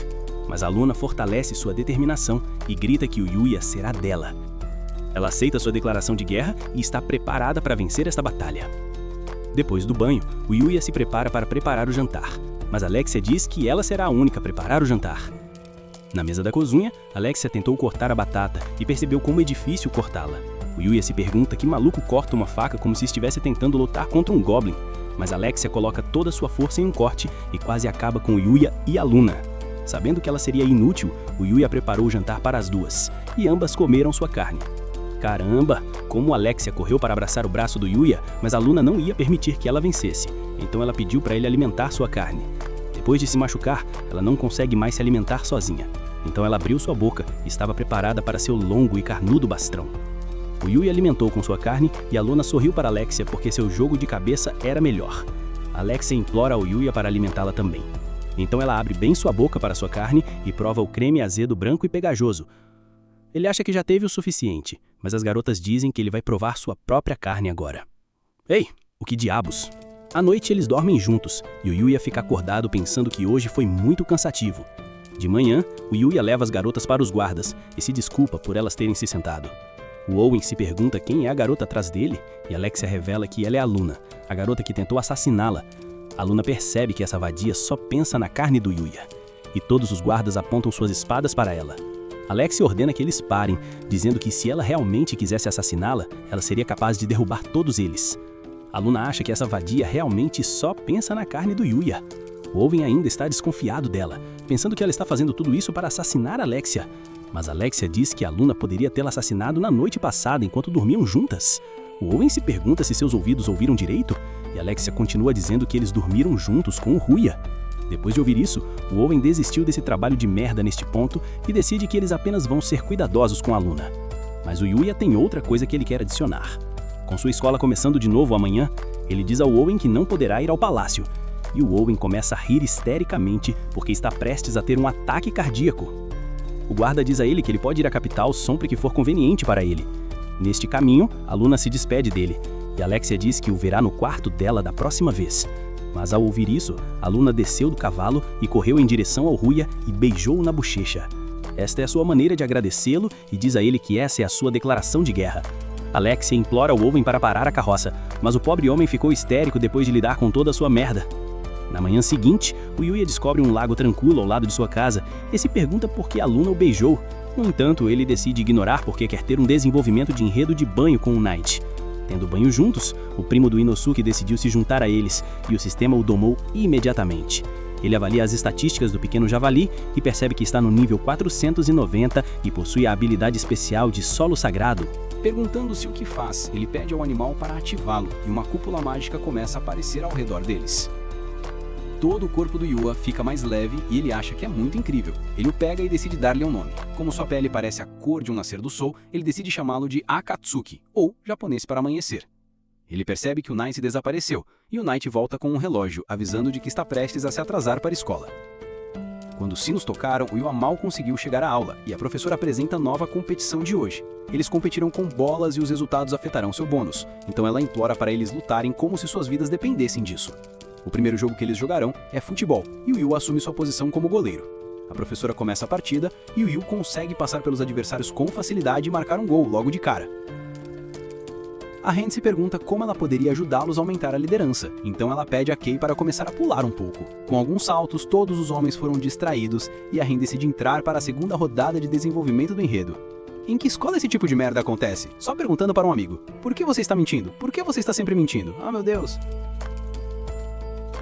Mas a Luna fortalece sua determinação e grita que o Yuya será dela. Ela aceita sua declaração de guerra e está preparada para vencer esta batalha. Depois do banho, o Yuya se prepara para preparar o jantar, mas Alexia diz que ela será a única a preparar o jantar. Na mesa da cozinha, Alexia tentou cortar a batata e percebeu como é difícil cortá-la. O Yuya se pergunta que maluco corta uma faca como se estivesse tentando lutar contra um goblin, mas Alexia coloca toda sua força em um corte e quase acaba com o Yuya e a Luna. Sabendo que ela seria inútil, o Yuya preparou o jantar para as duas, e ambas comeram sua carne. Caramba, como Alexia correu para abraçar o braço do Yuya, mas a Luna não ia permitir que ela vencesse. Então ela pediu para ele alimentar sua carne. Depois de se machucar, ela não consegue mais se alimentar sozinha. Então ela abriu sua boca e estava preparada para seu longo e carnudo bastrão. O Yuya alimentou com sua carne e a Luna sorriu para Alexia porque seu jogo de cabeça era melhor. Alexia implora ao Yuya para alimentá-la também. Então ela abre bem sua boca para sua carne e prova o creme azedo branco e pegajoso. Ele acha que já teve o suficiente, mas as garotas dizem que ele vai provar sua própria carne agora. Ei, o que diabos? À noite eles dormem juntos e o Yuya fica acordado pensando que hoje foi muito cansativo. De manhã, o Yuya leva as garotas para os guardas e se desculpa por elas terem se sentado. O Owen se pergunta quem é a garota atrás dele e Alexia revela que ela é a Luna, a garota que tentou assassiná-la. A Luna percebe que essa vadia só pensa na carne do Yuya e todos os guardas apontam suas espadas para ela. Alexia ordena que eles parem, dizendo que se ela realmente quisesse assassiná-la, ela seria capaz de derrubar todos eles. A Luna acha que essa vadia realmente só pensa na carne do Yuya. O Owen ainda está desconfiado dela, pensando que ela está fazendo tudo isso para assassinar Alexia. Mas Alexia diz que a Luna poderia tê-la assassinado na noite passada enquanto dormiam juntas. O Owen se pergunta se seus ouvidos ouviram direito, e Alexia continua dizendo que eles dormiram juntos com o Ruya. Depois de ouvir isso, o Owen desistiu desse trabalho de merda neste ponto e decide que eles apenas vão ser cuidadosos com a Luna. Mas o Yuya tem outra coisa que ele quer adicionar. Com sua escola começando de novo amanhã, ele diz ao Owen que não poderá ir ao palácio. E o Owen começa a rir histericamente porque está prestes a ter um ataque cardíaco. O guarda diz a ele que ele pode ir à capital sempre que for conveniente para ele. Neste caminho, a Luna se despede dele, e Alexia diz que o verá no quarto dela da próxima vez. Mas ao ouvir isso, a Luna desceu do cavalo e correu em direção ao Ruya e beijou-o na bochecha. Esta é a sua maneira de agradecê-lo e diz a ele que essa é a sua declaração de guerra. Alexia implora ao Owen para parar a carroça, mas o pobre homem ficou histérico depois de lidar com toda a sua merda. Na manhã seguinte, o Yuya descobre um lago tranquilo ao lado de sua casa e se pergunta por que a Luna o beijou. No entanto, ele decide ignorar porque quer ter um desenvolvimento de enredo de banho com o Knight. Tendo banho juntos, o primo do Inosuke decidiu se juntar a eles e o sistema o domou imediatamente. Ele avalia as estatísticas do pequeno javali e percebe que está no nível 490 e possui a habilidade especial de solo sagrado. Perguntando-se o que faz, ele pede ao animal para ativá-lo e uma cúpula mágica começa a aparecer ao redor deles. Todo o corpo do Yuya fica mais leve e ele acha que é muito incrível. Ele o pega e decide dar-lhe um nome. Como sua pele parece a cor de um nascer do sol, ele decide chamá-lo de Akatsuki, ou japonês para amanhecer. Ele percebe que o Knight desapareceu, e o Knight volta com um relógio, avisando de que está prestes a se atrasar para a escola. Quando os sinos tocaram, o Yuya mal conseguiu chegar à aula, e a professora apresenta a nova competição de hoje. Eles competirão com bolas e os resultados afetarão seu bônus, então ela implora para eles lutarem como se suas vidas dependessem disso. O primeiro jogo que eles jogarão é futebol, e o Yuya assume sua posição como goleiro. A professora começa a partida, e o Yuya consegue passar pelos adversários com facilidade e marcar um gol logo de cara. A Ren se pergunta como ela poderia ajudá-los a aumentar a liderança, então ela pede a Kei para começar a pular um pouco. Com alguns saltos, todos os homens foram distraídos, e a Ren decide entrar para a segunda rodada de desenvolvimento do enredo. Em que escola esse tipo de merda acontece? Só perguntando para um amigo. Por que você está mentindo? Por que você está sempre mentindo? Ah, meu Deus!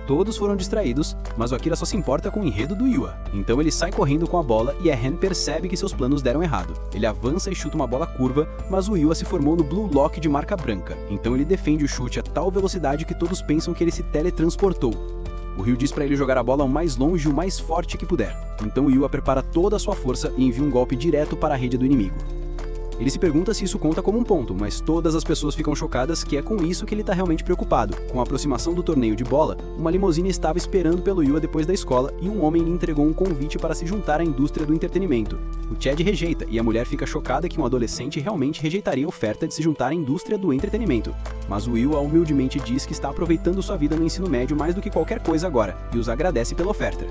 Todos foram distraídos, mas o Akira só se importa com o enredo do Yuya. Então ele sai correndo com a bola e a Ren percebe que seus planos deram errado. Ele avança e chuta uma bola curva, mas o Yuya se formou no Blue Lock de marca branca. Então ele defende o chute a tal velocidade que todos pensam que ele se teletransportou. O Ryu diz para ele jogar a bola o mais longe e o mais forte que puder. Então o Yuya prepara toda a sua força e envia um golpe direto para a rede do inimigo. Ele se pergunta se isso conta como um ponto, mas todas as pessoas ficam chocadas que é com isso que ele está realmente preocupado. Com a aproximação do torneio de bola, uma limusine estava esperando pelo Yuya depois da escola e um homem lhe entregou um convite para se juntar à indústria do entretenimento. O Chad rejeita e a mulher fica chocada que um adolescente realmente rejeitaria a oferta de se juntar à indústria do entretenimento. Mas o Yuya humildemente diz que está aproveitando sua vida no ensino médio mais do que qualquer coisa agora e os agradece pela oferta.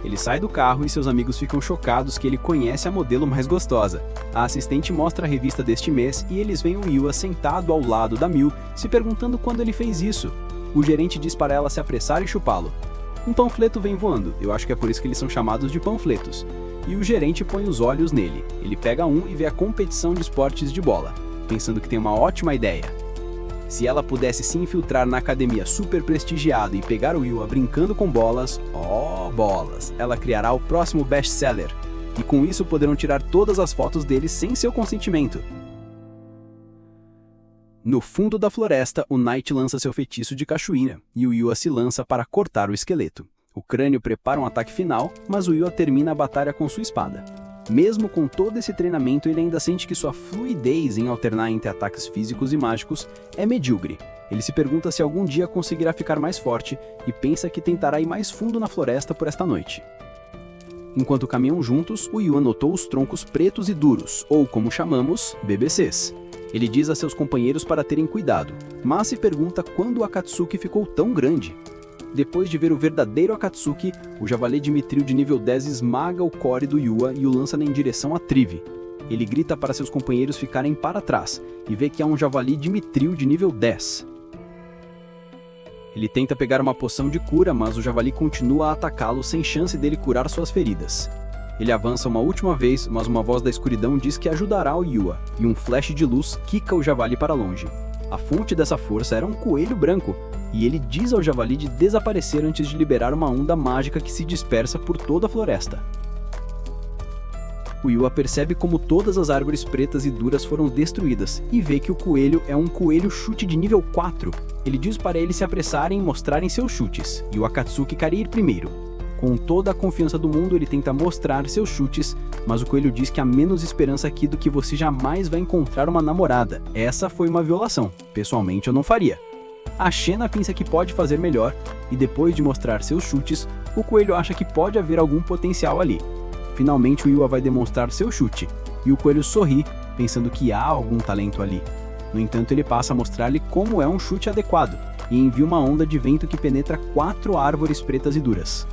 Ele sai do carro e seus amigos ficam chocados que ele conhece a modelo mais gostosa. A assistente mostra a revista deste mês e eles veem o Yuya sentado ao lado da Miu, se perguntando quando ele fez isso. O gerente diz para ela se apressar e chupá-lo. Um panfleto vem voando, eu acho que é por isso que eles são chamados de panfletos. E o gerente põe os olhos nele. Ele pega um e vê a competição de esportes de bola, pensando que tem uma ótima ideia. Se ela pudesse se infiltrar na academia super prestigiada e pegar o Yuya brincando com bolas, bolas, ela criará o próximo best-seller. E com isso poderão tirar todas as fotos dele sem seu consentimento. No fundo da floresta, o Knight lança seu feitiço de cachoeira, e o Yua se lança para cortar o esqueleto. O crânio prepara um ataque final, mas o Yua termina a batalha com sua espada. Mesmo com todo esse treinamento, ele ainda sente que sua fluidez em alternar entre ataques físicos e mágicos é medíocre. Ele se pergunta se algum dia conseguirá ficar mais forte e pensa que tentará ir mais fundo na floresta por esta noite. Enquanto caminham juntos, o Yua notou os troncos pretos e duros, ou como chamamos, BBCs. Ele diz a seus companheiros para terem cuidado, mas se pergunta quando o Akatsuki ficou tão grande. Depois de ver o verdadeiro Akatsuki, o javali de mitril de nível 10 esmaga o core do Yua e o lança em direção a Trivi. Ele grita para seus companheiros ficarem para trás e vê que há um javali de mitril de nível 10. Ele tenta pegar uma poção de cura, mas o javali continua a atacá-lo sem chance dele curar suas feridas. Ele avança uma última vez, mas uma voz da escuridão diz que ajudará o Yua, e um flash de luz quica o javali para longe. A fonte dessa força era um coelho branco, e ele diz ao javali de desaparecer antes de liberar uma onda mágica que se dispersa por toda a floresta. O Yua percebe como todas as árvores pretas e duras foram destruídas, e vê que o coelho é um coelho chute de nível 4. Ele diz para eles se apressarem e mostrarem seus chutes, e o Akatsuki quer ir primeiro. Com toda a confiança do mundo, ele tenta mostrar seus chutes, mas o coelho diz que há menos esperança aqui do que você jamais vai encontrar uma namorada. Essa foi uma violação. Pessoalmente, eu não faria. A Xena pensa que pode fazer melhor, e depois de mostrar seus chutes, o coelho acha que pode haver algum potencial ali. Finalmente, o Yua vai demonstrar seu chute, e o coelho sorri, pensando que há algum talento ali. No entanto, ele passa a mostrar-lhe como é um chute adequado, e envia uma onda de vento que penetra 4 árvores pretas e duras.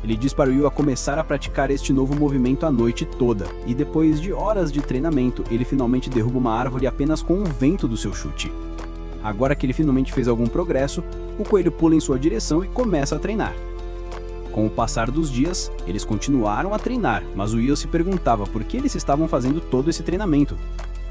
Ele diz para o Yua começar a praticar este novo movimento a noite toda, e depois de horas de treinamento, ele finalmente derruba uma árvore apenas com o vento do seu chute. Agora que ele finalmente fez algum progresso, o coelho pula em sua direção e começa a treinar. Com o passar dos dias, eles continuaram a treinar, mas o Yua se perguntava por que eles estavam fazendo todo esse treinamento.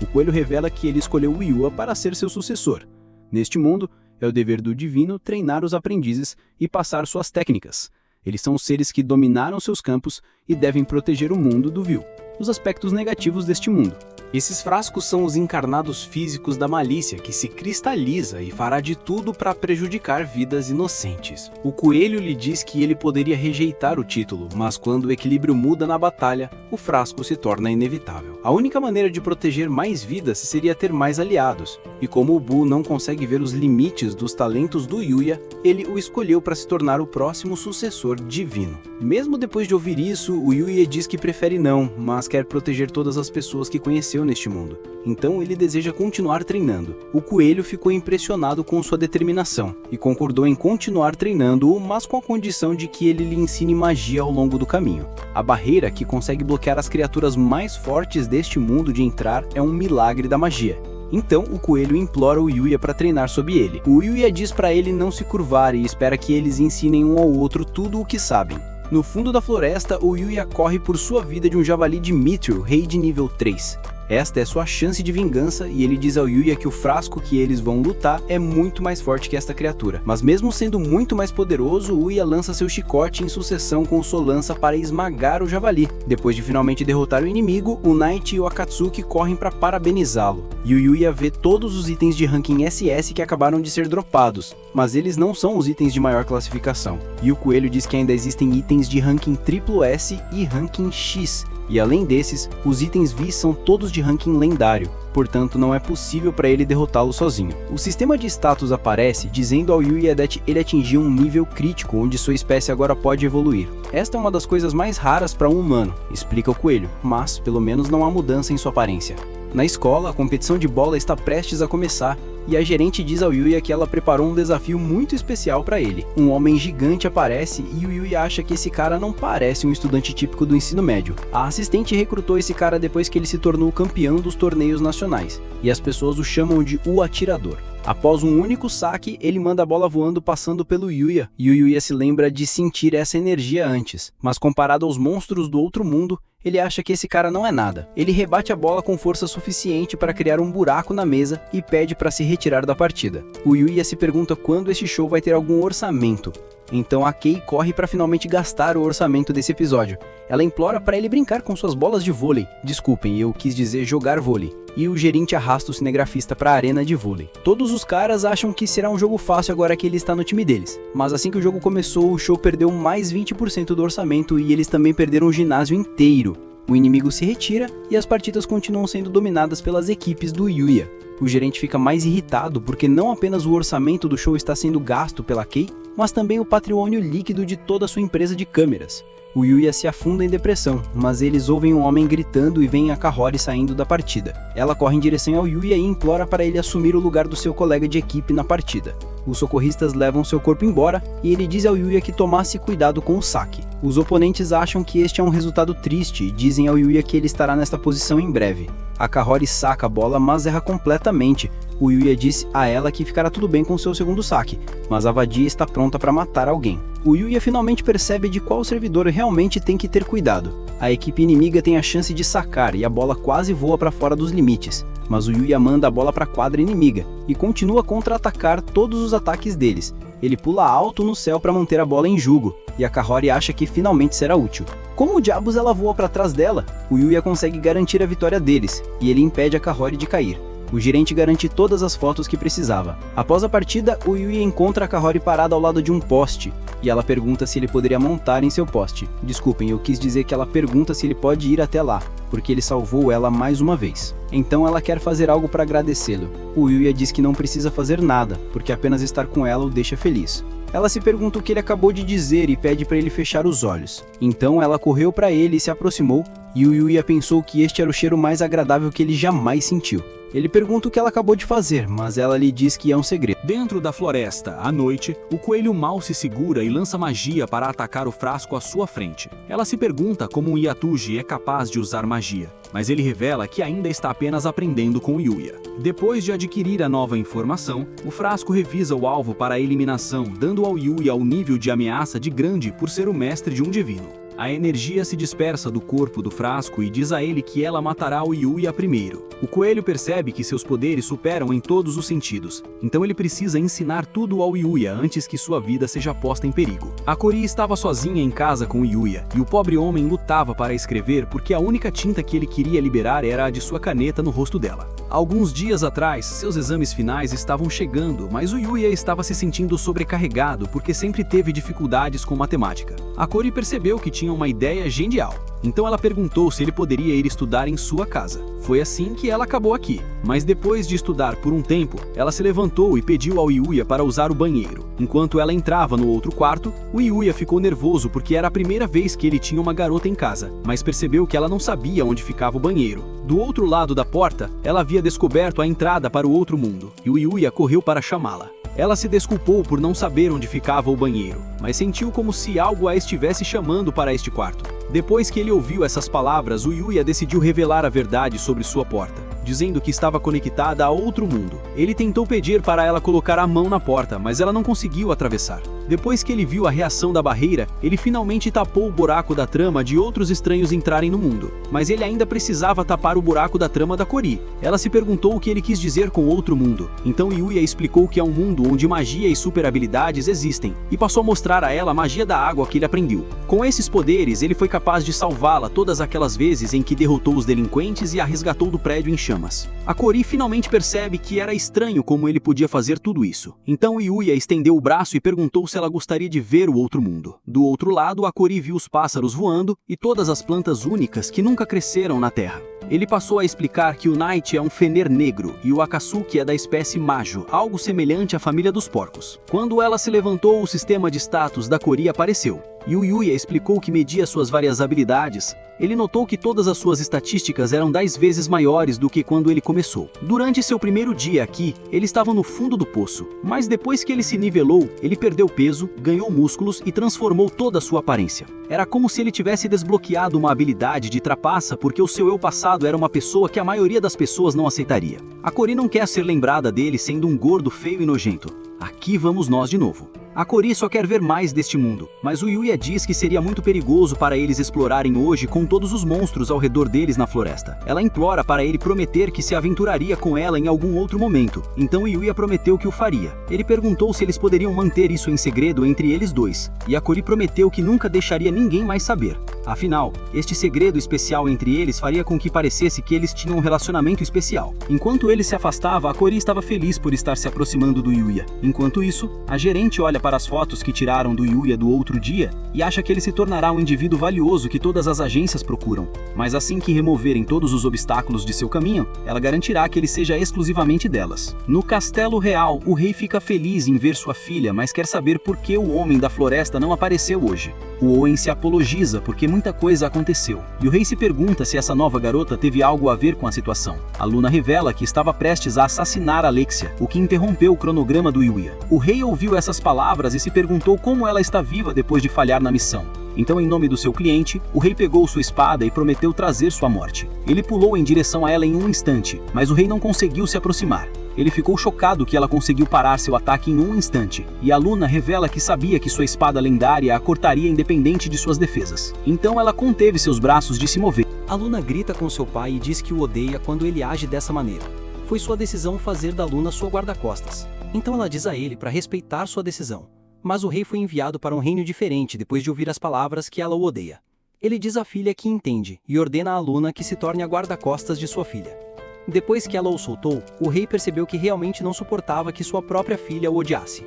O coelho revela que ele escolheu o Yua para ser seu sucessor. Neste mundo, é o dever do divino treinar os aprendizes e passar suas técnicas. Eles são seres que dominaram seus campos e devem proteger o mundo do vil, os aspectos negativos deste mundo. Esses frascos são os encarnados físicos da malícia que se cristaliza e fará de tudo para prejudicar vidas inocentes. O coelho lhe diz que ele poderia rejeitar o título, mas quando o equilíbrio muda na batalha, o frasco se torna inevitável. A única maneira de proteger mais vidas seria ter mais aliados, e como o Buu não consegue ver os limites dos talentos do Yuya, ele o escolheu para se tornar o próximo sucessor divino. Mesmo depois de ouvir isso, o Yuya diz que prefere não, mas quer proteger todas as pessoas que conheceu neste mundo. Então ele deseja continuar treinando. O coelho ficou impressionado com sua determinação e concordou em continuar treinando-o, mas com a condição de que ele lhe ensine magia ao longo do caminho. A barreira que consegue bloquear as criaturas mais fortes deste mundo de entrar é um milagre da magia. Então o coelho implora o Yuya para treinar sob ele. O Yuya diz para ele não se curvar e espera que eles ensinem um ao outro tudo o que sabem. No fundo da floresta, o Yuya corre por sua vida de um javali de Mithril, rei de nível 3. Esta é sua chance de vingança e ele diz ao Yuya que o frasco que eles vão lutar é muito mais forte que esta criatura. Mas mesmo sendo muito mais poderoso, o Yuya lança seu chicote em sucessão com sua lança para esmagar o javali. Depois de finalmente derrotar o inimigo, o Knight e o Akatsuki correm para parabenizá-lo. E o Yuya vê todos os itens de ranking SS que acabaram de ser dropados, mas eles não são os itens de maior classificação. E o coelho diz que ainda existem itens de ranking S e ranking X. E além desses, os itens V são todos de ranking lendário, portanto não é possível para ele derrotá-lo sozinho. O sistema de status aparece dizendo ao Yuya que ele atingiu um nível crítico onde sua espécie agora pode evoluir. Esta é uma das coisas mais raras para um humano, explica o coelho, mas pelo menos não há mudança em sua aparência. Na escola, a competição de bola está prestes a começar, e a gerente diz ao Yuya que ela preparou um desafio muito especial para ele. Um homem gigante aparece e o Yuya acha que esse cara não parece um estudante típico do ensino médio. A assistente recrutou esse cara depois que ele se tornou campeão dos torneios nacionais, e as pessoas o chamam de o atirador. Após um único saque, ele manda a bola voando passando pelo Yuya, e o Yuya se lembra de sentir essa energia antes, mas comparado aos monstros do outro mundo, ele acha que esse cara não é nada. Ele rebate a bola com força suficiente para criar um buraco na mesa e pede para se retirar da partida. O Yuya se pergunta quando este show vai ter algum orçamento. Então a Kei corre para finalmente gastar o orçamento desse episódio. Ela implora para ele brincar com suas bolas de vôlei. Desculpem, eu quis dizer jogar vôlei. E o gerente arrasta o cinegrafista para a arena de vôlei. Todos os caras acham que será um jogo fácil agora que ele está no time deles. Mas assim que o jogo começou, o show perdeu mais 20% do orçamento e eles também perderam o ginásio inteiro. O inimigo se retira e as partidas continuam sendo dominadas pelas equipes do Yuya. O gerente fica mais irritado porque não apenas o orçamento do show está sendo gasto pela Kei, mas também o patrimônio líquido de toda a sua empresa de câmeras. O Yuya se afunda em depressão, mas eles ouvem um homem gritando e veem a Kahori saindo da partida. Ela corre em direção ao Yuya e implora para ele assumir o lugar do seu colega de equipe na partida. Os socorristas levam seu corpo embora e ele diz ao Yuya que tomasse cuidado com o saque. Os oponentes acham que este é um resultado triste e dizem ao Yuya que ele estará nesta posição em breve. A Kahori saca a bola, mas erra completamente. O Yuya diz a ela que ficará tudo bem com seu segundo saque, mas a vadia está pronta para matar alguém. O Yuya finalmente percebe de qual servidor realmente tem que ter cuidado. A equipe inimiga tem a chance de sacar e a bola quase voa para fora dos limites, mas o Yuya manda a bola para a quadra inimiga e continua a contra-atacar todos os ataques deles. Ele pula alto no céu para manter a bola em jugo, e a Kahori acha que finalmente será útil. Como diabos ela voa para trás dela? O Yuya consegue garantir a vitória deles, e ele impede a Kahori de cair. O gerente garante todas as fotos que precisava. Após a partida, o Yuya encontra a Kahori parada ao lado de um poste, e ela pergunta se ele poderia montar em seu poste. Desculpem, eu quis dizer que ela pergunta se ele pode ir até lá, porque ele salvou ela mais uma vez. Então ela quer fazer algo para agradecê-lo. O Yuya diz que não precisa fazer nada, porque apenas estar com ela o deixa feliz. Ela se pergunta o que ele acabou de dizer e pede para ele fechar os olhos. Então ela correu para ele e se aproximou, e o Yuya pensou que este era o cheiro mais agradável que ele jamais sentiu. Ele pergunta o que ela acabou de fazer, mas ela lhe diz que é um segredo. Dentro da floresta, à noite, o coelho mal se segura e lança magia para atacar o frasco à sua frente. Ela se pergunta como um Yatuji é capaz de usar magia, mas ele revela que ainda está apenas aprendendo com o Yuya. Depois de adquirir a nova informação, o frasco revisa o alvo para a eliminação, dando ao Yuya o nível de ameaça de grande por ser o mestre de um divino. A energia se dispersa do corpo do frasco e diz a ele que ela matará o Yuya primeiro. O coelho percebe que seus poderes superam em todos os sentidos, então ele precisa ensinar tudo ao Yuya antes que sua vida seja posta em perigo. A Kori estava sozinha em casa com o Yuya, e o pobre homem lutava para escrever porque a única tinta que ele queria liberar era a de sua caneta no rosto dela. Alguns dias atrás, seus exames finais estavam chegando, mas o Yuya estava se sentindo sobrecarregado porque sempre teve dificuldades com matemática. A Kori percebeu que tinha uma ideia genial, então ela perguntou se ele poderia ir estudar em sua casa. Foi assim que ela acabou aqui, mas depois de estudar por um tempo, ela se levantou e pediu ao Yuya para usar o banheiro. Enquanto ela entrava no outro quarto, o Yuya ficou nervoso porque era a primeira vez que ele tinha uma garota em casa, mas percebeu que ela não sabia onde ficava o banheiro. Do outro lado da porta, ela havia descoberto a entrada para o outro mundo, e o Yuya correu para chamá-la. Ela se desculpou por não saber onde ficava o banheiro, mas sentiu como se algo a estivesse chamando para este quarto. Depois que ele ouviu essas palavras, o Yuya decidiu revelar a verdade sobre sua porta, dizendo que estava conectada a outro mundo. Ele tentou pedir para ela colocar a mão na porta, mas ela não conseguiu atravessar. Depois que ele viu a reação da barreira, ele finalmente tapou o buraco da trama de outros estranhos entrarem no mundo. Mas ele ainda precisava tapar o buraco da trama da Kori. Ela se perguntou o que ele quis dizer com outro mundo. Então Yuya explicou que é um mundo onde magia e super habilidades existem, e passou a mostrar a ela a magia da água que ele aprendeu. Com esses poderes, ele foi capaz de salvá-la todas aquelas vezes em que derrotou os delinquentes e a resgatou do prédio em chamas. A Kori finalmente percebe que era estranho como ele podia fazer tudo isso. Então Yuya estendeu o braço e perguntou se ela gostaria de ver o outro mundo. Do outro lado, a Kori viu os pássaros voando e todas as plantas únicas que nunca cresceram na Terra. Ele passou a explicar que o Knight é um fener negro e o Akatsuki é da espécie Majo, algo semelhante à família dos porcos. Quando ela se levantou, o sistema de status da Kori apareceu, e o Yuya explicou que media suas várias habilidades. Ele notou que todas as suas estatísticas eram 10 vezes maiores do que quando ele começou. Durante seu primeiro dia aqui, ele estava no fundo do poço, mas depois que ele se nivelou, ele perdeu peso, ganhou músculos e transformou toda a sua aparência. Era como se ele tivesse desbloqueado uma habilidade de trapaça porque o seu eu passado era uma pessoa que a maioria das pessoas não aceitaria. A Kori não quer ser lembrada dele sendo um gordo feio e nojento. Aqui vamos nós de novo. A Cori só quer ver mais deste mundo, mas o Yuya diz que seria muito perigoso para eles explorarem hoje com todos os monstros ao redor deles na floresta. Ela implora para ele prometer que se aventuraria com ela em algum outro momento, então o Yuya prometeu que o faria. Ele perguntou se eles poderiam manter isso em segredo entre eles dois, e a Cori prometeu que nunca deixaria ninguém mais saber. Afinal, este segredo especial entre eles faria com que parecesse que eles tinham um relacionamento especial. Enquanto ele se afastava, a Cori estava feliz por estar se aproximando do Yuya. Enquanto isso, a gerente olha para as fotos que tiraram do Yuya do outro dia e acha que ele se tornará um indivíduo valioso que todas as agências procuram. Mas assim que removerem todos os obstáculos de seu caminho, ela garantirá que ele seja exclusivamente delas. No Castelo Real, o rei fica feliz em ver sua filha, mas quer saber por que o homem da floresta não apareceu hoje. O Owen se apologiza porque muita coisa aconteceu, e o rei se pergunta se essa nova garota teve algo a ver com a situação. A Luna revela que estava prestes a assassinar Alexia, o que interrompeu o cronograma do Yuya. O rei ouviu essas palavras e se perguntou como ela está viva depois de falhar na missão. Então, em nome do seu cliente, o rei pegou sua espada e prometeu trazer sua morte. Ele pulou em direção a ela em um instante, mas o rei não conseguiu se aproximar. Ele ficou chocado que ela conseguiu parar seu ataque em um instante, e a Luna revela que sabia que sua espada lendária a cortaria independente de suas defesas. Então ela conteve seus braços de se mover. A Luna grita com seu pai e diz que o odeia quando ele age dessa maneira. Foi sua decisão fazer da Luna sua guarda-costas. Então ela diz a ele para respeitar sua decisão. Mas o rei foi enviado para um reino diferente depois de ouvir as palavras que ela o odeia. Ele diz à filha que entende e ordena a Luna que se torne a guarda-costas de sua filha. Depois que ela o soltou, o rei percebeu que realmente não suportava que sua própria filha o odiasse.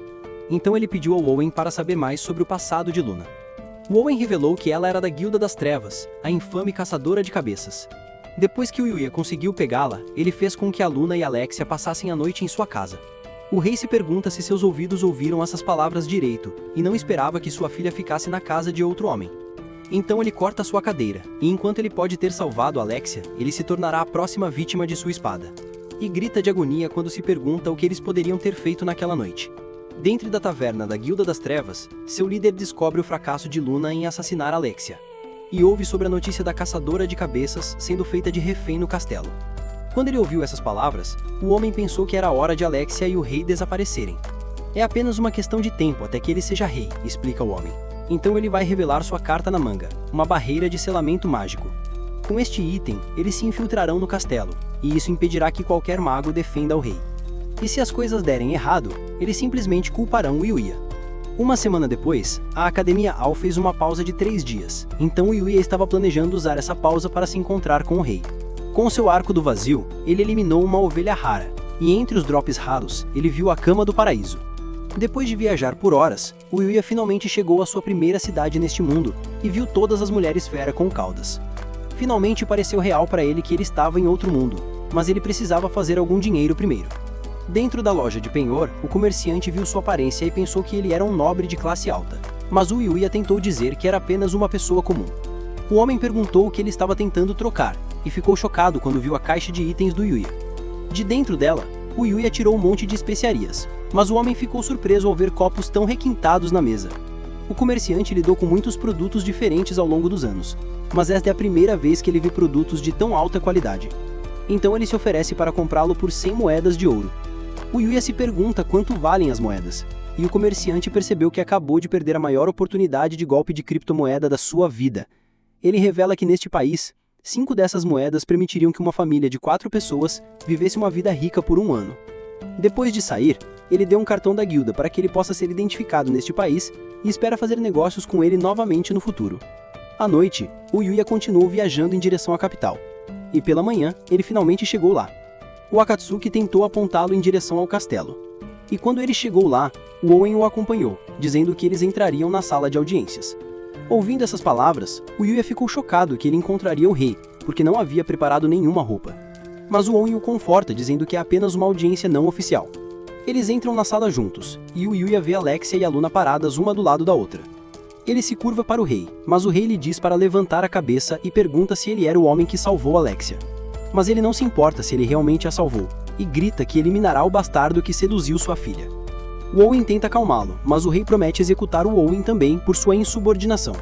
Então ele pediu ao Owen para saber mais sobre o passado de Luna. O Owen revelou que ela era da Guilda das Trevas, a infame caçadora de cabeças. Depois que o Yuya conseguiu pegá-la, ele fez com que a Luna e Alexia passassem a noite em sua casa. O rei se pergunta se seus ouvidos ouviram essas palavras direito, e não esperava que sua filha ficasse na casa de outro homem. Então ele corta sua cadeira, e enquanto ele pode ter salvado Alexia, ele se tornará a próxima vítima de sua espada. E grita de agonia quando se pergunta o que eles poderiam ter feito naquela noite. Dentro da taverna da Guilda das Trevas, seu líder descobre o fracasso de Luna em assassinar Alexia. E ouve sobre a notícia da caçadora de cabeças sendo feita de refém no castelo. Quando ele ouviu essas palavras, o homem pensou que era hora de Alexia e o rei desaparecerem. É apenas uma questão de tempo até que ele seja rei, explica o homem. Então ele vai revelar sua carta na manga, uma barreira de selamento mágico. Com este item, eles se infiltrarão no castelo, e isso impedirá que qualquer mago defenda o rei. E se as coisas derem errado, eles simplesmente culparão o Yuya. Uma semana depois, a Academia Al fez uma pausa de 3 dias, então o Yuya estava planejando usar essa pausa para se encontrar com o rei. Com seu arco do vazio, ele eliminou uma ovelha rara, e entre os drops raros, ele viu a Cama do Paraíso. Depois de viajar por horas, o Yuya finalmente chegou à sua primeira cidade neste mundo, e viu todas as mulheres fera com caudas. Finalmente pareceu real para ele que ele estava em outro mundo, mas ele precisava fazer algum dinheiro primeiro. Dentro da loja de penhor, o comerciante viu sua aparência e pensou que ele era um nobre de classe alta, mas o Yuya tentou dizer que era apenas uma pessoa comum. O homem perguntou o que ele estava tentando trocar, e ficou chocado quando viu a caixa de itens do Yuya. De dentro dela, o Yuya tirou um monte de especiarias, mas o homem ficou surpreso ao ver copos tão requintados na mesa. O comerciante lidou com muitos produtos diferentes ao longo dos anos, mas esta é a primeira vez que ele vê produtos de tão alta qualidade. Então ele se oferece para comprá-lo por 100 moedas de ouro. O Yuya se pergunta quanto valem as moedas, e o comerciante percebeu que acabou de perder a maior oportunidade de golpe de criptomoeda da sua vida. Ele revela que neste país, 5 dessas moedas permitiriam que uma família de 4 pessoas vivesse uma vida rica por 1 ano. Depois de sair, ele deu um cartão da guilda para que ele possa ser identificado neste país e espera fazer negócios com ele novamente no futuro. À noite, o Yuya continuou viajando em direção à capital. E pela manhã, ele finalmente chegou lá. O Akatsuki tentou apontá-lo em direção ao castelo. E quando ele chegou lá, o Owen o acompanhou, dizendo que eles entrariam na sala de audiências. Ouvindo essas palavras, o Yuya ficou chocado que ele encontraria o rei, porque não havia preparado nenhuma roupa. Mas o Owen o conforta, dizendo que é apenas uma audiência não oficial. Eles entram na sala juntos, e o Yuya vê Alexia e a Luna paradas uma do lado da outra. Ele se curva para o rei, mas o rei lhe diz para levantar a cabeça e pergunta se ele era o homem que salvou Alexia. Mas ele não se importa se ele realmente a salvou, e grita que eliminará o bastardo que seduziu sua filha. O Owen tenta acalmá-lo, mas o rei promete executar o Owen também por sua insubordinação.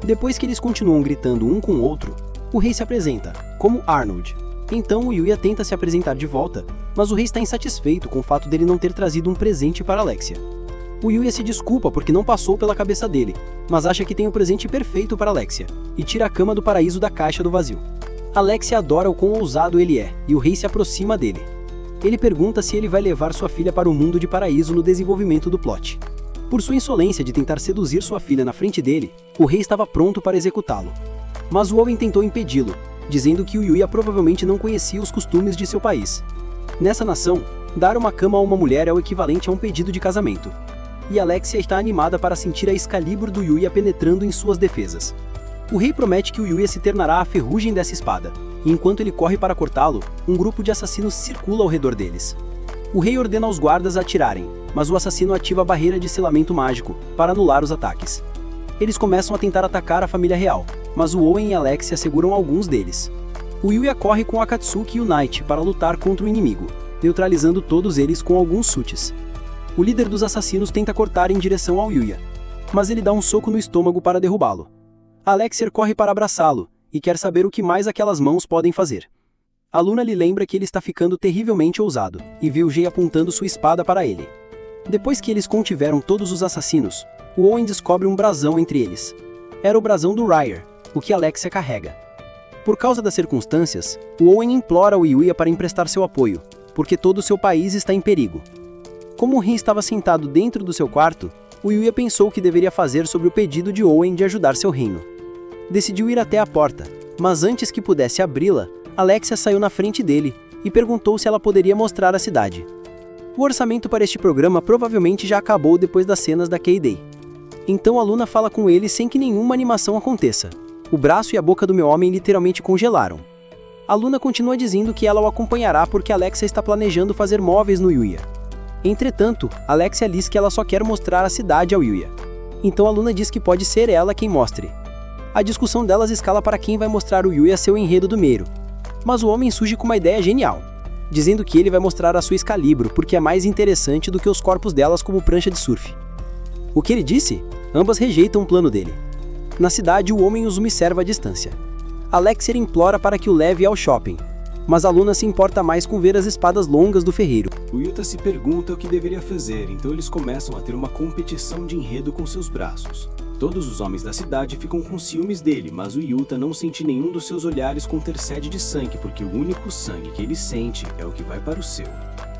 Depois que eles continuam gritando um com o outro, o rei se apresenta, como Arnold. Então o Yuya tenta se apresentar de volta, mas o rei está insatisfeito com o fato dele não ter trazido um presente para Alexia. O Yuya se desculpa porque não passou pela cabeça dele, mas acha que tem o presente perfeito para Alexia, e tira a cama do paraíso da caixa do vazio. Alexia adora o quão ousado ele é, e o rei se aproxima dele. Ele pergunta se ele vai levar sua filha para o mundo de paraíso no desenvolvimento do plot. Por sua insolência de tentar seduzir sua filha na frente dele, o rei estava pronto para executá-lo. Mas o Owen tentou impedi-lo, dizendo que o Yuya provavelmente não conhecia os costumes de seu país. Nessa nação, dar uma cama a uma mulher é o equivalente a um pedido de casamento. E Alexia está animada para sentir a Excalibur do Yuya penetrando em suas defesas. O rei promete que o Yuya se tornará a ferrugem dessa espada, e enquanto ele corre para cortá-lo, um grupo de assassinos circula ao redor deles. O rei ordena aos guardas a atirarem, mas o assassino ativa a barreira de selamento mágico para anular os ataques. Eles começam a tentar atacar a família real, mas o Owen e Alexia seguram alguns deles. O Yuya corre com Akatsuki e o Knight para lutar contra o inimigo, neutralizando todos eles com alguns chutes. O líder dos assassinos tenta cortar em direção ao Yuya, mas ele dá um soco no estômago para derrubá-lo. Alexia corre para abraçá-lo, e quer saber o que mais aquelas mãos podem fazer. A Luna lhe lembra que ele está ficando terrivelmente ousado, e vê o Jay apontando sua espada para ele. Depois que eles contiveram todos os assassinos, o Owen descobre um brasão entre eles. Era o brasão do Ryer, o que Alexia carrega. Por causa das circunstâncias, o Owen implora o Yuya para emprestar seu apoio, porque todo o seu país está em perigo. Como o rei estava sentado dentro do seu quarto, o Yuya pensou o que deveria fazer sobre o pedido de Owen de ajudar seu reino. Decidiu ir até a porta, mas antes que pudesse abri-la, Alexia saiu na frente dele e perguntou se ela poderia mostrar a cidade. O orçamento para este programa provavelmente já acabou depois das cenas da K-Day. Então a Luna fala com ele sem que nenhuma animação aconteça. O braço e a boca do meu homem literalmente congelaram. A Luna continua dizendo que ela o acompanhará porque Alexia está planejando fazer móveis no Yuya. Entretanto, Alexia diz que ela só quer mostrar a cidade ao Yuya. Então a Luna diz que pode ser ela quem mostre. A discussão delas escala para quem vai mostrar o Yuya seu enredo do Meiro. Mas o homem surge com uma ideia genial, dizendo que ele vai mostrar a sua Excalibur porque é mais interessante do que os corpos delas como prancha de surf. O que ele disse? Ambas rejeitam o plano dele. Na cidade, o homem os observa à distância. Alexia implora para que o leve ao shopping, mas a Luna se importa mais com ver as espadas longas do ferreiro. O Yuta se pergunta o que deveria fazer, então eles começam a ter uma competição de enredo com seus braços. Todos os homens da cidade ficam com ciúmes dele, mas o Yuta não sente nenhum dos seus olhares conter sede de sangue, porque o único sangue que ele sente é o que vai para o seu.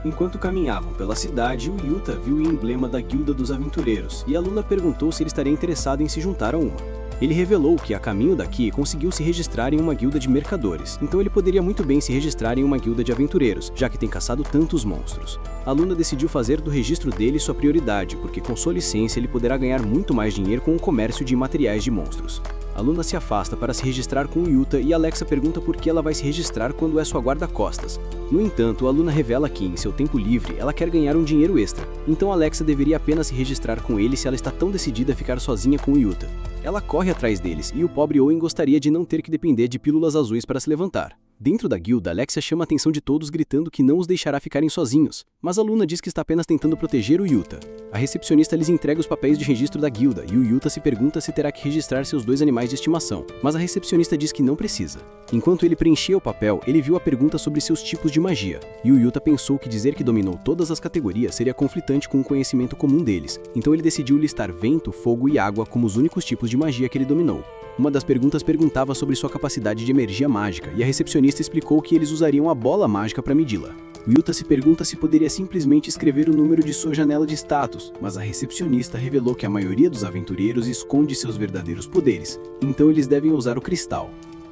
Enquanto caminhavam pela cidade, o Yuta viu o emblema da Guilda dos Aventureiros, e a Luna perguntou se ele estaria interessado em se juntar a uma. Ele revelou que, a caminho daqui, conseguiu se registrar em uma guilda de mercadores, então ele poderia muito bem se registrar em uma guilda de aventureiros, já que tem caçado tantos monstros. A Luna decidiu fazer do registro dele sua prioridade, porque com sua licença ele poderá ganhar muito mais dinheiro com o comércio de materiais de monstros. A Luna se afasta para se registrar com o Yuta e Alexia pergunta por que ela vai se registrar quando é sua guarda-costas. No entanto, a Luna revela que, em seu tempo livre, ela quer ganhar um dinheiro extra, então Alexia deveria apenas se registrar com ele se ela está tão decidida a ficar sozinha com o Yuta. Ela corre atrás deles e o pobre Owen gostaria de não ter que depender de pílulas azuis para se levantar. Dentro da guilda, Alexia chama a atenção de todos gritando que não os deixará ficarem sozinhos, mas a Luna diz que está apenas tentando proteger o Yuta. A recepcionista lhes entrega os papéis de registro da guilda e o Yuta se pergunta se terá que registrar seus 2 animais de estimação, mas a recepcionista diz que não precisa. Enquanto ele preenchia o papel, ele viu a pergunta sobre seus tipos de magia, e o Yuta pensou que dizer que dominou todas as categorias seria conflitante com o conhecimento comum deles, então ele decidiu listar vento, fogo e água como os únicos tipos de magia que ele dominou. Uma das perguntas perguntava sobre sua capacidade de energia mágica, e a recepcionista explicou que eles usariam a bola mágica para medi-la. O Yuta se pergunta se poderia simplesmente escrever o número de sua janela de status, mas a recepcionista revelou que a maioria dos aventureiros esconde seus verdadeiros poderes, então eles devem usar o cristal.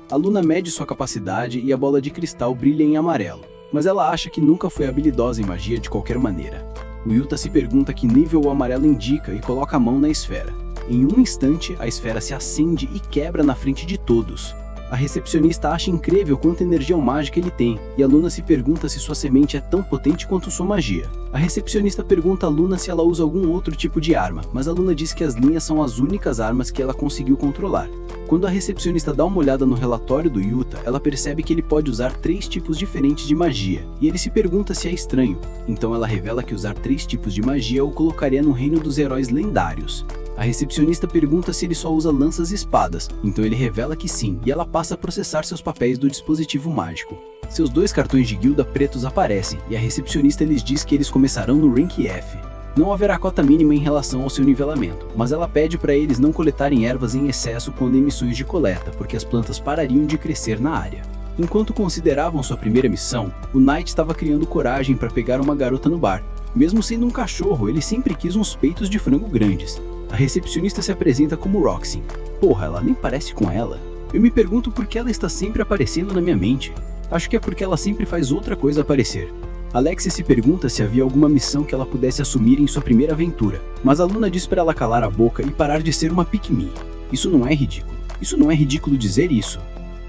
A Luna mede sua capacidade e a bola de cristal brilha em amarelo, mas ela acha que nunca foi habilidosa em magia de qualquer maneira. O Yuta se pergunta que nível o amarelo indica e coloca a mão na esfera. Em um instante, a esfera se acende e quebra na frente de todos. A recepcionista acha incrível quanta energia mágica ele tem, e a Luna se pergunta se sua semente é tão potente quanto sua magia. A recepcionista pergunta a Luna se ela usa algum outro tipo de arma, mas a Luna diz que as linhas são as únicas armas que ela conseguiu controlar. Quando a recepcionista dá uma olhada no relatório do Yuta, ela percebe que ele pode usar 3 tipos diferentes de magia, e ele se pergunta se é estranho. Então ela revela que usar 3 tipos de magia o colocaria no reino dos heróis lendários. A recepcionista pergunta se ele só usa lanças e espadas, então ele revela que sim, e ela passa a processar seus papéis do dispositivo mágico. Seus 2 cartões de guilda pretos aparecem, e a recepcionista lhes diz que eles começarão no Rank F. Não haverá cota mínima em relação ao seu nivelamento, mas ela pede para eles não coletarem ervas em excesso quando em missões de coleta, porque as plantas parariam de crescer na área. Enquanto consideravam sua primeira missão, o Knight estava criando coragem para pegar uma garota no bar. Mesmo sendo um cachorro, ele sempre quis uns peitos de frango grandes. A recepcionista se apresenta como Roxy. Porra, ela nem parece com ela. Eu me pergunto por que ela está sempre aparecendo na minha mente. Acho que é porque ela sempre faz outra coisa aparecer. Alexia se pergunta se havia alguma missão que ela pudesse assumir em sua primeira aventura, mas a Luna diz para ela calar a boca e parar de ser uma pick-me. Isso não é ridículo. Isso não é ridículo dizer isso.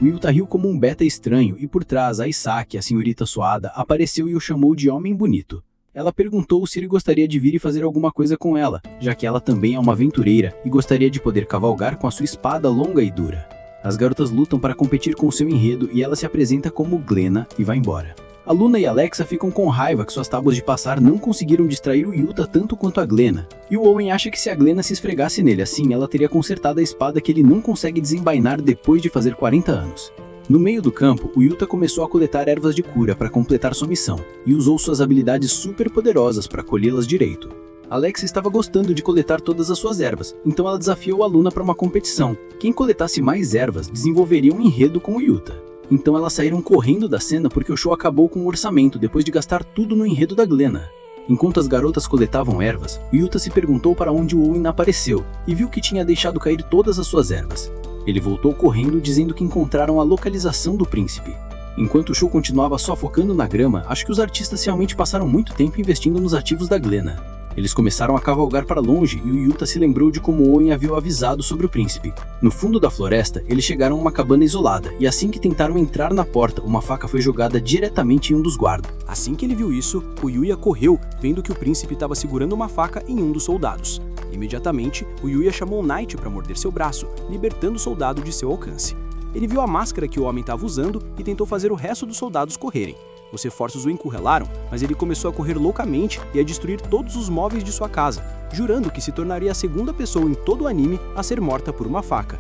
O Yuta riu como um beta estranho e por trás a Isaki, a senhorita suada, apareceu e o chamou de homem bonito. Ela perguntou se ele gostaria de vir e fazer alguma coisa com ela, já que ela também é uma aventureira e gostaria de poder cavalgar com a sua espada longa e dura. As garotas lutam para competir com o seu enredo e ela se apresenta como Glenna e vai embora. A Luna e Alexa ficam com raiva que suas tábuas de passar não conseguiram distrair o Yuta tanto quanto a Glenna. E o Owen acha que se a Glenna se esfregasse nele assim, ela teria consertado a espada que ele não consegue desembainar depois de fazer 40 anos. No meio do campo, o Yuta começou a coletar ervas de cura para completar sua missão, e usou suas habilidades super poderosas para colhê-las direito. Alexa estava gostando de coletar todas as suas ervas, então ela desafiou a Luna para uma competição. Quem coletasse mais ervas desenvolveria um enredo com o Yuta. Então elas saíram correndo da cena porque o show acabou com o orçamento depois de gastar tudo no enredo da Glenna. Enquanto as garotas coletavam ervas, o Yuta se perguntou para onde o Owen apareceu e viu que tinha deixado cair todas as suas ervas. Ele voltou correndo dizendo que encontraram a localização do príncipe. Enquanto o show continuava só focando na grama, acho que os artistas realmente passaram muito tempo investindo nos ativos da Glenna. Eles começaram a cavalgar para longe e o Yuta se lembrou de como Owen havia avisado sobre o príncipe. No fundo da floresta, eles chegaram a uma cabana isolada e assim que tentaram entrar na porta, uma faca foi jogada diretamente em um dos guardas. Assim que ele viu isso, o Yuya correu, vendo que o príncipe estava segurando uma faca em um dos soldados. Imediatamente, o Yuya chamou o Knight para morder seu braço, libertando o soldado de seu alcance. Ele viu a máscara que o homem estava usando e tentou fazer o resto dos soldados correrem. Os reforços o encurralaram, mas ele começou a correr loucamente e a destruir todos os móveis de sua casa, jurando que se tornaria a segunda pessoa em todo o anime a ser morta por uma faca.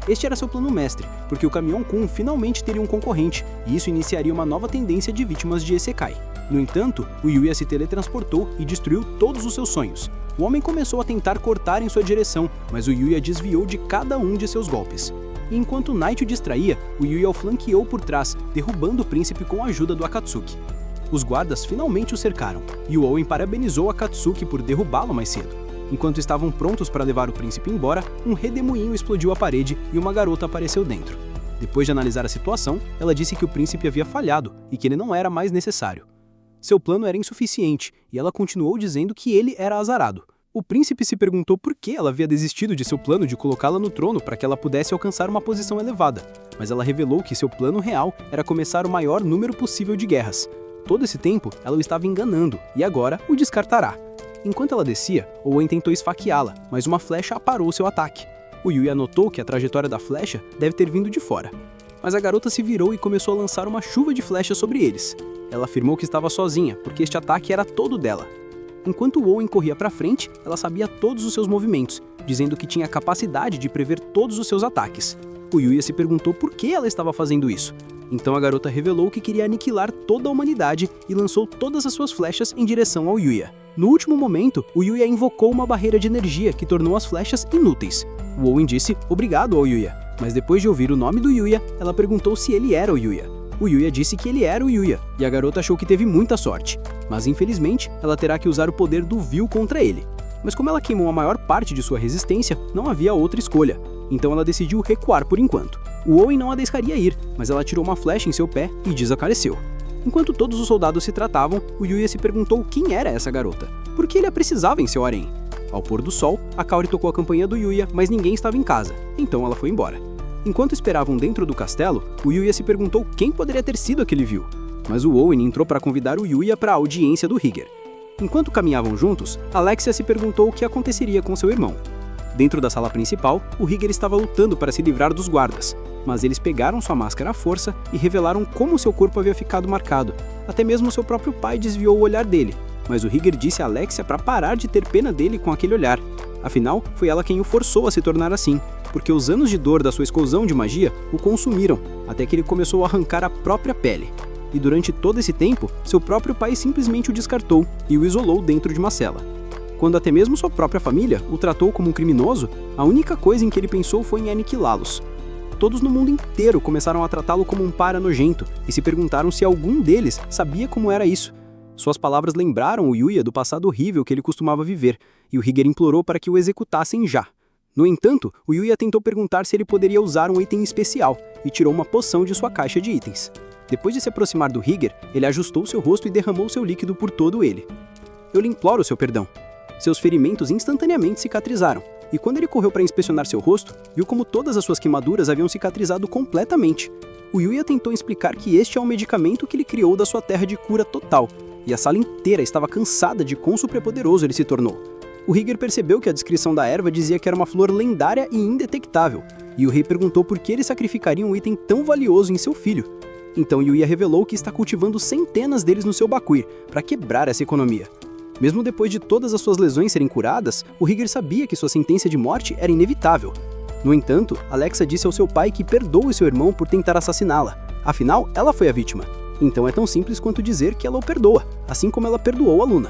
Este era seu plano mestre, porque o Kamion-kun finalmente teria um concorrente, e isso iniciaria uma nova tendência de vítimas de Isekai. No entanto, o Yuya se teletransportou e destruiu todos os seus sonhos. O homem começou a tentar cortar em sua direção, mas o Yuya desviou de cada um de seus golpes. E enquanto o Knight o distraía, o Yuya o flanqueou por trás, derrubando o príncipe com a ajuda do Akatsuki. Os guardas finalmente o cercaram, e o Owen parabenizou o Akatsuki por derrubá-lo mais cedo. Enquanto estavam prontos para levar o príncipe embora, um redemoinho explodiu a parede e uma garota apareceu dentro. Depois de analisar a situação, ela disse que o príncipe havia falhado e que ele não era mais necessário. Seu plano era insuficiente, e ela continuou dizendo que ele era azarado. O príncipe se perguntou por que ela havia desistido de seu plano de colocá-la no trono para que ela pudesse alcançar uma posição elevada, mas ela revelou que seu plano real era começar o maior número possível de guerras. Todo esse tempo, ela o estava enganando, e agora o descartará. Enquanto ela descia, Owen tentou esfaqueá-la, mas uma flecha aparou seu ataque. O Yuya notou que a trajetória da flecha deve ter vindo de fora. Mas a garota se virou e começou a lançar uma chuva de flechas sobre eles. Ela afirmou que estava sozinha, porque este ataque era todo dela. Enquanto o Owen corria para frente, ela sabia todos os seus movimentos, dizendo que tinha a capacidade de prever todos os seus ataques. O Yuya se perguntou por que ela estava fazendo isso. Então a garota revelou que queria aniquilar toda a humanidade e lançou todas as suas flechas em direção ao Yuya. No último momento, o Yuya invocou uma barreira de energia que tornou as flechas inúteis. O Owen disse obrigado ao Yuya, mas depois de ouvir o nome do Yuya, ela perguntou se ele era o Yuya. O Yuya disse que ele era o Yuya, e a garota achou que teve muita sorte. Mas infelizmente, ela terá que usar o poder do Vil contra ele. Mas como ela queimou a maior parte de sua resistência, não havia outra escolha. Então ela decidiu recuar por enquanto. O Owen não a deixaria ir, mas ela tirou uma flecha em seu pé e desapareceu. Enquanto todos os soldados se tratavam, o Yuya se perguntou quem era essa garota, porque ele a precisava em seu harém. Ao pôr do sol, a Kaori tocou a campainha do Yuya, mas ninguém estava em casa, então ela foi embora. Enquanto esperavam dentro do castelo, o Yuya se perguntou quem poderia ter sido aquele Vil. Mas o Owen entrou para convidar o Yuya para a audiência do Rigger. Enquanto caminhavam juntos, Alexia se perguntou o que aconteceria com seu irmão. Dentro da sala principal, o Rigger estava lutando para se livrar dos guardas, mas eles pegaram sua máscara à força e revelaram como seu corpo havia ficado marcado. Até mesmo seu próprio pai desviou o olhar dele, mas o Rigger disse a Alexia para parar de ter pena dele com aquele olhar. Afinal, foi ela quem o forçou a se tornar assim, porque os anos de dor da sua explosão de magia o consumiram, até que ele começou a arrancar a própria pele. E durante todo esse tempo, seu próprio pai simplesmente o descartou e o isolou dentro de uma cela. Quando até mesmo sua própria família o tratou como um criminoso, a única coisa em que ele pensou foi em aniquilá-los. Todos no mundo inteiro começaram a tratá-lo como um para nojento e se perguntaram se algum deles sabia como era isso. Suas palavras lembraram o Yuya do passado horrível que ele costumava viver, e o Higger implorou para que o executassem já. No entanto, o Yuya tentou perguntar se ele poderia usar um item especial e tirou uma poção de sua caixa de itens. Depois de se aproximar do Higger, ele ajustou seu rosto e derramou seu líquido por todo ele. Eu lhe imploro seu perdão. Seus ferimentos instantaneamente cicatrizaram, e quando ele correu para inspecionar seu rosto, viu como todas as suas queimaduras haviam cicatrizado completamente. O Yuya tentou explicar que este é um medicamento que ele criou da sua terra de cura total, e a sala inteira estava cansada de quão superpoderoso ele se tornou. O Higger percebeu que a descrição da erva dizia que era uma flor lendária e indetectável, e o rei perguntou por que ele sacrificaria um item tão valioso em seu filho. Então Yuya revelou que está cultivando centenas deles no seu Bakuir, para quebrar essa economia. Mesmo depois de todas as suas lesões serem curadas, o Higger sabia que sua sentença de morte era inevitável. No entanto, Alexa disse ao seu pai que perdoe seu irmão por tentar assassiná-la. Afinal, ela foi a vítima. Então é tão simples quanto dizer que ela o perdoa, assim como ela perdoou a Luna.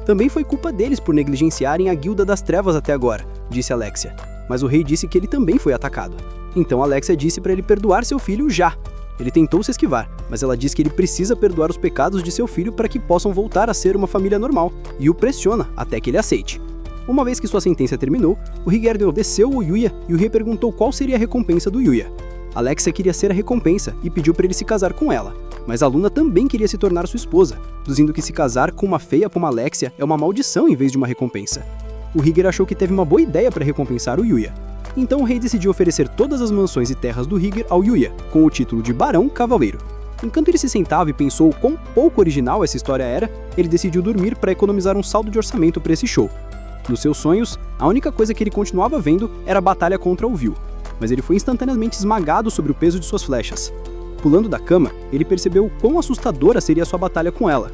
Também foi culpa deles por negligenciarem a Guilda das Trevas até agora, disse Alexia. Mas o rei disse que ele também foi atacado. Então Alexia disse para ele perdoar seu filho já. Ele tentou se esquivar, mas ela diz que ele precisa perdoar os pecados de seu filho para que possam voltar a ser uma família normal, e o pressiona até que ele aceite. Uma vez que sua sentença terminou, o Higger desceu o Yuya e o rei perguntou qual seria a recompensa do Yuya. Alexia queria ser a recompensa e pediu para ele se casar com ela, mas a Luna também queria se tornar sua esposa, dizendo que se casar com uma feia como Alexia é uma maldição em vez de uma recompensa. O Higger achou que teve uma boa ideia para recompensar o Yuya. Então o rei decidiu oferecer todas as mansões e terras do Higger ao Yuya, com o título de Barão Cavaleiro. Enquanto ele se sentava e pensou quão pouco original essa história era, ele decidiu dormir para economizar um saldo de orçamento para esse show. Nos seus sonhos, a única coisa que ele continuava vendo era a batalha contra o Vil, mas ele foi instantaneamente esmagado sobre o peso de suas flechas. Pulando da cama, ele percebeu quão assustadora seria sua batalha com ela.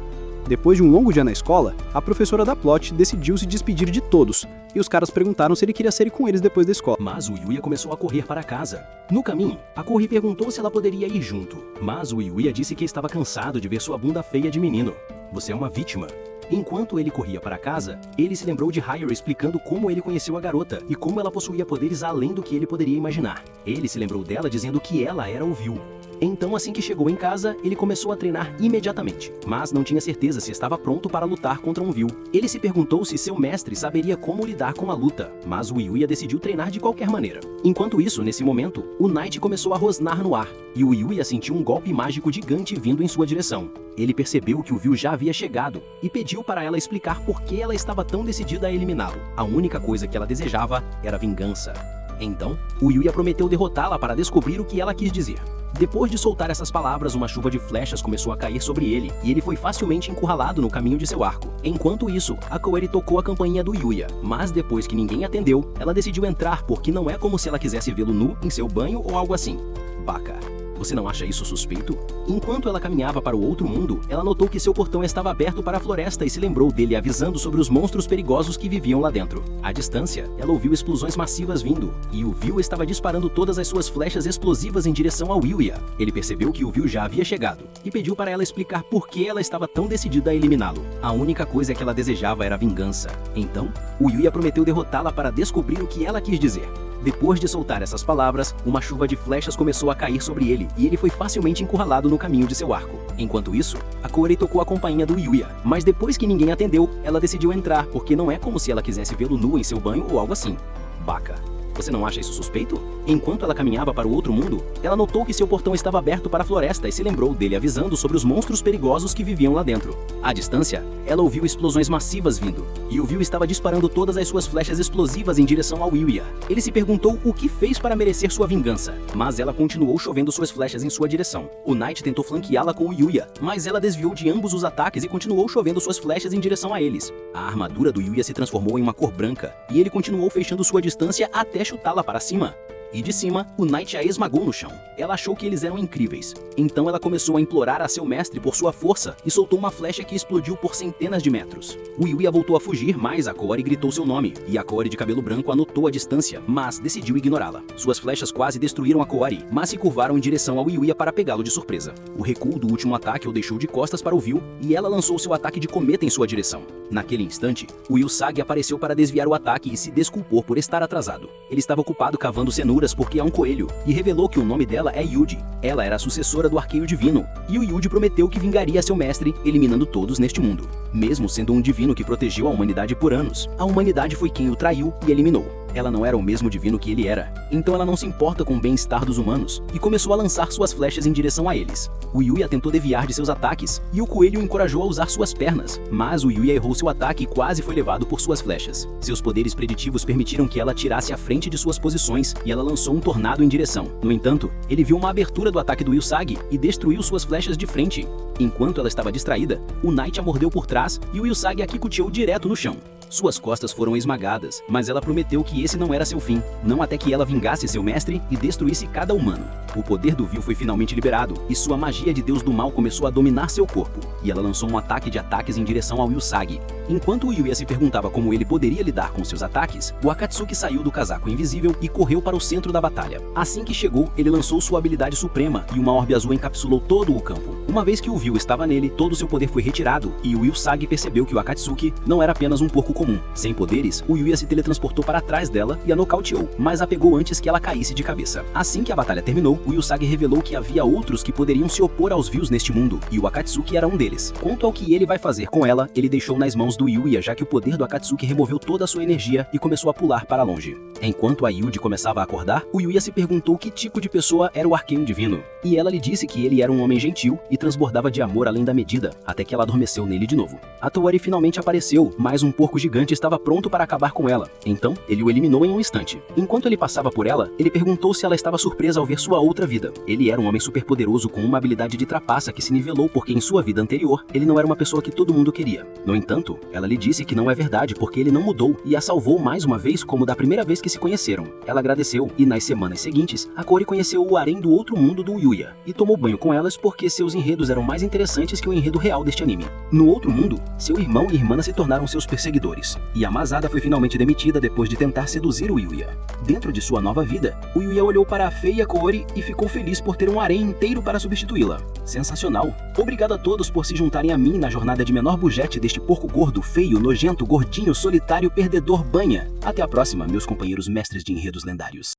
Depois de um longo dia na escola, a professora da Plot decidiu se despedir de todos, e os caras perguntaram se ele queria sair com eles depois da escola. Mas o Yuya começou a correr para casa. No caminho, a Corri perguntou se ela poderia ir junto, mas o Yuya disse que estava cansado de ver sua bunda feia de menino. Você é uma vítima. Enquanto ele corria para casa, ele se lembrou de Hiro explicando como ele conheceu a garota e como ela possuía poderes além do que ele poderia imaginar. Ele se lembrou dela dizendo que ela era o Vil. Então, assim que chegou em casa, ele começou a treinar imediatamente, mas não tinha certeza se estava pronto para lutar contra um Vil. Ele se perguntou se seu mestre saberia como lidar com a luta, mas o Yuya decidiu treinar de qualquer maneira. Enquanto isso, nesse momento, o Knight começou a rosnar no ar, e o Yuya sentiu um golpe mágico gigante vindo em sua direção. Ele percebeu que o Vil já havia chegado, e pediu para ela explicar por que ela estava tão decidida a eliminá-lo. A única coisa que ela desejava era vingança. Então, o Yuya prometeu derrotá-la para descobrir o que ela quis dizer. Depois de soltar essas palavras, uma chuva de flechas começou a cair sobre ele, e ele foi facilmente encurralado no caminho de seu arco. Enquanto isso, a Koeri tocou a campainha do Yuya, mas depois que ninguém atendeu, ela decidiu entrar porque não é como se ela quisesse vê-lo nu em seu banho ou algo assim. Baca. Você não acha isso suspeito? Enquanto ela caminhava para o outro mundo, ela notou que seu portão estava aberto para a floresta e se lembrou dele avisando sobre os monstros perigosos que viviam lá dentro. À distância, ela ouviu explosões massivas vindo, e o Vil estava disparando todas as suas flechas explosivas em direção ao Yuya. Ele percebeu que o Vil já havia chegado, e pediu para ela explicar por que ela estava tão decidida a eliminá-lo. A única coisa que ela desejava era vingança. Então, o Yuya prometeu derrotá-la para descobrir o que ela quis dizer. Depois de soltar essas palavras, uma chuva de flechas começou a cair sobre ele e ele foi facilmente encurralado no caminho de seu arco. Enquanto isso, a Koeri tocou a campainha do Yuya, mas depois que ninguém atendeu, ela decidiu entrar porque não é como se ela quisesse vê-lo nu em seu banho ou algo assim. Baca. Você não acha isso suspeito? Enquanto ela caminhava para o outro mundo, ela notou que seu portão estava aberto para a floresta e se lembrou dele avisando sobre os monstros perigosos que viviam lá dentro. À distância, ela ouviu explosões massivas vindo, e o Vil estava disparando todas as suas flechas explosivas em direção ao Yuya. Ele se perguntou o que fez para merecer sua vingança, mas ela continuou chovendo suas flechas em sua direção. O Knight tentou flanqueá-la com o Yuya, mas ela desviou de ambos os ataques e continuou chovendo suas flechas em direção a eles. A armadura do Yuya se transformou em uma cor branca, e ele continuou fechando sua distância até chutá-la para cima. e de cima, o Knight a esmagou no chão. Ela achou que eles eram incríveis. Então ela começou a implorar a seu mestre por sua força e soltou uma flecha que explodiu por centenas de metros. O Yuya voltou a fugir, mas a Kaori gritou seu nome, e a Kaori de cabelo branco anotou a distância, mas decidiu ignorá-la. Suas flechas quase destruíram a Kaori, mas se curvaram em direção ao Yuya para pegá-lo de surpresa. O recuo do último ataque o deixou de costas para o Vil, e ela lançou seu ataque de cometa em sua direção. Naquele instante, o Usagi apareceu para desviar o ataque e se desculpou por estar atrasado. Ele estava ocupado cavando cenouras porque é um coelho, e revelou que o nome dela é Yuji. Ela era a sucessora do Arqueiro Divino, e o Yuji prometeu que vingaria seu mestre, eliminando todos neste mundo. Mesmo sendo um divino que protegeu a humanidade por anos, a humanidade foi quem o traiu e eliminou. Ela não era o mesmo divino que ele era, então ela não se importa com o bem-estar dos humanos e começou a lançar suas flechas em direção a eles. O Yuya tentou desviar de seus ataques e o coelho o encorajou a usar suas pernas, mas o Yuya errou seu ataque e quase foi levado por suas flechas. Seus poderes preditivos permitiram que ela tirasse à frente de suas posições e ela lançou um tornado em direção. No entanto, ele viu uma abertura do ataque do Usagi e destruiu suas flechas de frente. Enquanto ela estava distraída, o Knight a mordeu por trás e o Usagi a quicoteou direto no chão. Suas costas foram esmagadas, mas ela prometeu que esse não era seu fim, não até que ela vingasse seu mestre e destruísse cada humano. O poder do Vil foi finalmente liberado, e sua magia de Deus do Mal começou a dominar seu corpo, e ela lançou um ataque de ataques em direção ao Usagi. Enquanto o Yuya se perguntava como ele poderia lidar com seus ataques, o Akatsuki saiu do casaco invisível e correu para o centro da batalha. Assim que chegou, ele lançou sua habilidade suprema, e uma orbe azul encapsulou todo o campo. Uma vez que o Vil estava nele, todo seu poder foi retirado, e o Usagi percebeu que o Akatsuki não era apenas um porco comum. Sem poderes, o Yuya se teletransportou para trás dela e a nocauteou, mas a pegou antes que ela caísse de cabeça. Assim que a batalha terminou, o Usagi revelou que havia outros que poderiam se opor aos Vils neste mundo, e o Akatsuki era um deles. Quanto ao que ele vai fazer com ela, ele deixou nas mãos do Yuya, já que o poder do Akatsuki removeu toda a sua energia e começou a pular para longe. Enquanto a Yuji começava a acordar, o Yuya se perguntou que tipo de pessoa era o Arqueiro Divino, e ela lhe disse que ele era um homem gentil e transbordava de amor além da medida, até que ela adormeceu nele de novo. A Kaori finalmente apareceu, mas um porco gigante estava pronto para acabar com ela. Então, ele o eliminou em um instante. Enquanto ele passava por ela, ele perguntou se ela estava surpresa ao ver sua outra vida. Ele era um homem superpoderoso com uma habilidade de trapaça que se nivelou porque em sua vida anterior, ele não era uma pessoa que todo mundo queria. No entanto, ela lhe disse que não é verdade porque ele não mudou e a salvou mais uma vez como da primeira vez que se conheceram. Ela agradeceu e nas semanas seguintes, a Kaori conheceu o harém do outro mundo do Yuya e tomou banho com elas porque seus enredos eram mais interessantes que o enredo real deste anime. No outro mundo, seu irmão e irmã se tornaram seus perseguidores e a Masada foi finalmente demitida depois de tentar seduzir o Yuya. Dentro de sua nova vida, o Yuya olhou para a feia Kaori e ficou feliz por ter um harém inteiro para substituí-la. Sensacional! Obrigado a todos por se juntarem a mim na jornada de menor budget deste porco gordo, feio, nojento, gordinho, solitário, perdedor, banha. Até a próxima, meus companheiros mestres de enredos lendários.